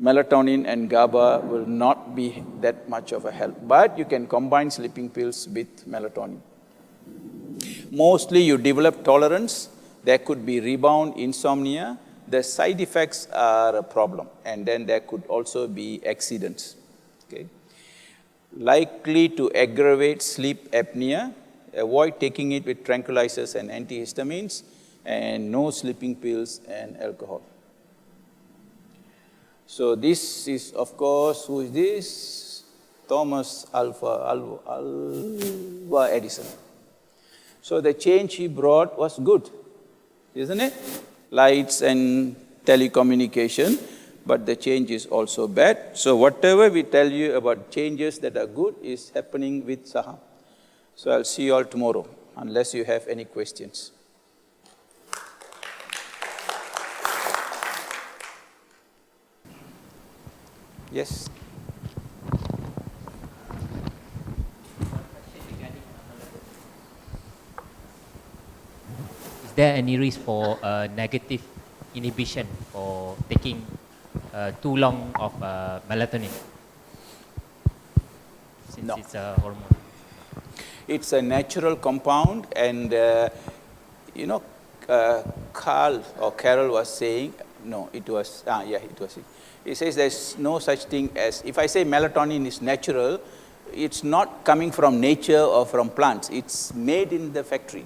melatonin and GABA will not be that much of a help. But you can combine sleeping pills with melatonin. Mostly you develop tolerance. There could be rebound insomnia. the side effects are a problem, and then there could also be accidents. Okay? Likely to aggravate sleep apnea, avoid taking it with tranquilizers and antihistamines, and no sleeping pills and alcohol. So this is, of course, who is this? Thomas Alva Edison. So the change he brought was good, isn't it? Lights and telecommunication, but the change is also bad. So whatever we tell you about changes that are good is happening with Saham. So I'll see you all tomorrow, unless you have any questions. Yes? Is there any risk for negative inhibition for taking too long of melatonin? Since No. it's a hormone. It's a natural compound, and Carl or Carol was saying, no, it was, it was. He says there's no such thing as, if I say melatonin is natural, it's not coming from nature or from plants. It's made in the factory,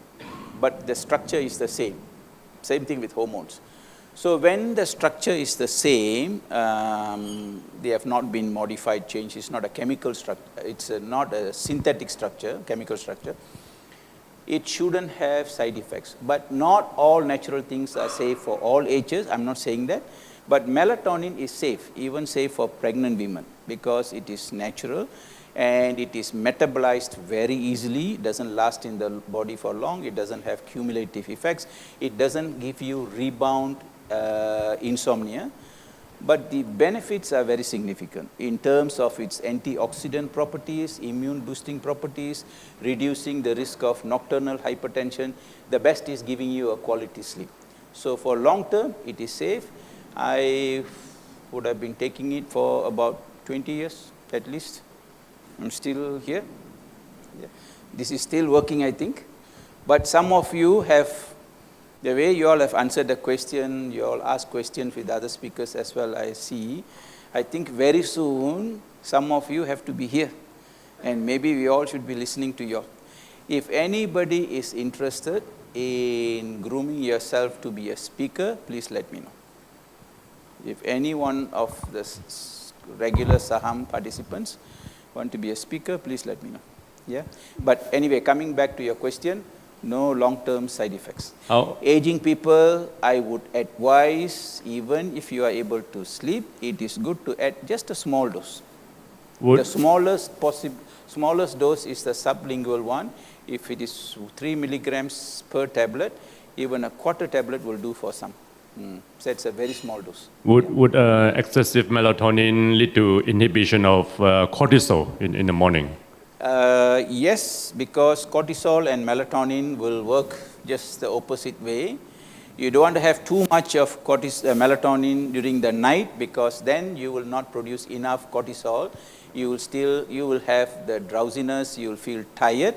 but the structure is the same. Same thing with hormones. So when the structure is the same, they have not been modified, changed. It's not a chemical structure. It's not a synthetic structure, chemical structure. It shouldn't have side effects. But not all natural things are safe for all ages. I'm not saying that. But melatonin is safe, even safe for pregnant women, because it is natural and it is metabolized very easily. It doesn't last in the body for long. It doesn't have cumulative effects. It doesn't give you rebound insomnia. But the benefits are very significant in terms of its antioxidant properties, immune boosting properties, reducing the risk of nocturnal hypertension. The best is giving you a quality sleep. So for long term, it is safe. I would have been taking it for about 20 years at least. I'm still here. Yeah. This is still working, I think. But some of you have, the way you all have answered the question, you all ask questions with other speakers as well, I see. I think very soon, some of you have to be here. And maybe we all should be listening to you all. If anybody is interested in grooming yourself to be a speaker, please let me know. If any one of the regular Saham participants want to be a speaker, please let me know. Yeah. But anyway, coming back to your question, no long-term side effects. Aging people, I would advise, even if you are able to sleep, it is good to add just a small dose. The smallest dose is the sublingual one. If it is 3 milligrams per tablet, even a quarter tablet will do for some. So it's a very small dose. Would excessive melatonin lead to inhibition of cortisol in the morning? Yes, because cortisol and melatonin will work just the opposite way. You don't want to have too much of melatonin during the night, because then you will not produce enough cortisol. You will have the drowsiness, you will feel tired.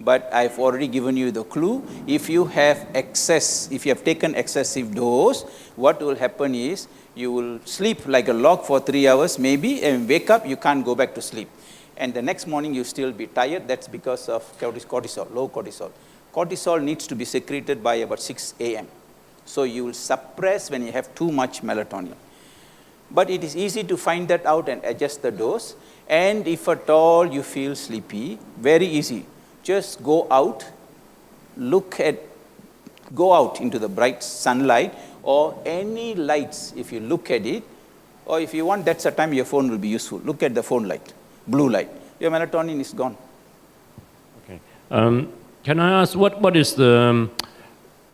But I've already given you the clue. If you have taken excessive dose, what will happen is you will sleep like a log for 3 hours maybe, and wake up, you can't go back to sleep. And the next morning you still be tired. That's because of cortisol, low cortisol. Cortisol needs to be secreted by about 6 a.m. So you will suppress when you have too much melatonin. But it is easy to find that out and adjust the dose. And if at all you feel sleepy, very easy. Just go out into the bright sunlight or any lights. If you look at it, or if you want, that's the time your phone will be useful. Look at the phone light, blue light. Your melatonin is gone. Okay. Can I ask what is the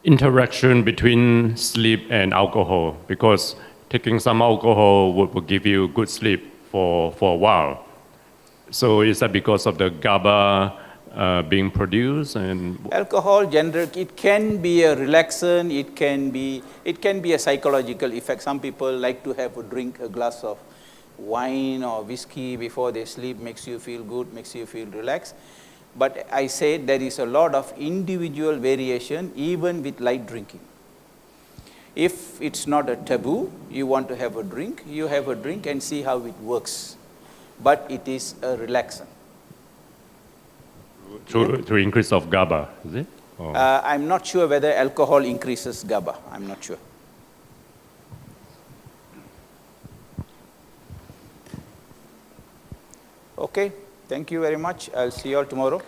interaction between sleep and alcohol? Because taking some alcohol would give you good sleep for a while. So is that because of the GABA being produced? And alcohol, it can be a relaxant. It can be a psychological effect. Some people like to have a glass of wine or whiskey before they sleep. Makes you feel good, makes you feel relaxed. But I say there is a lot of individual variation even with light drinking. If it's not a taboo, you want to have a drink, you have a drink and see how it works. But it is a relaxant. To increase of GABA, is it? Or- I'm not sure whether alcohol increases GABA. I'm not sure. Okay, thank you very much. I'll see you all tomorrow.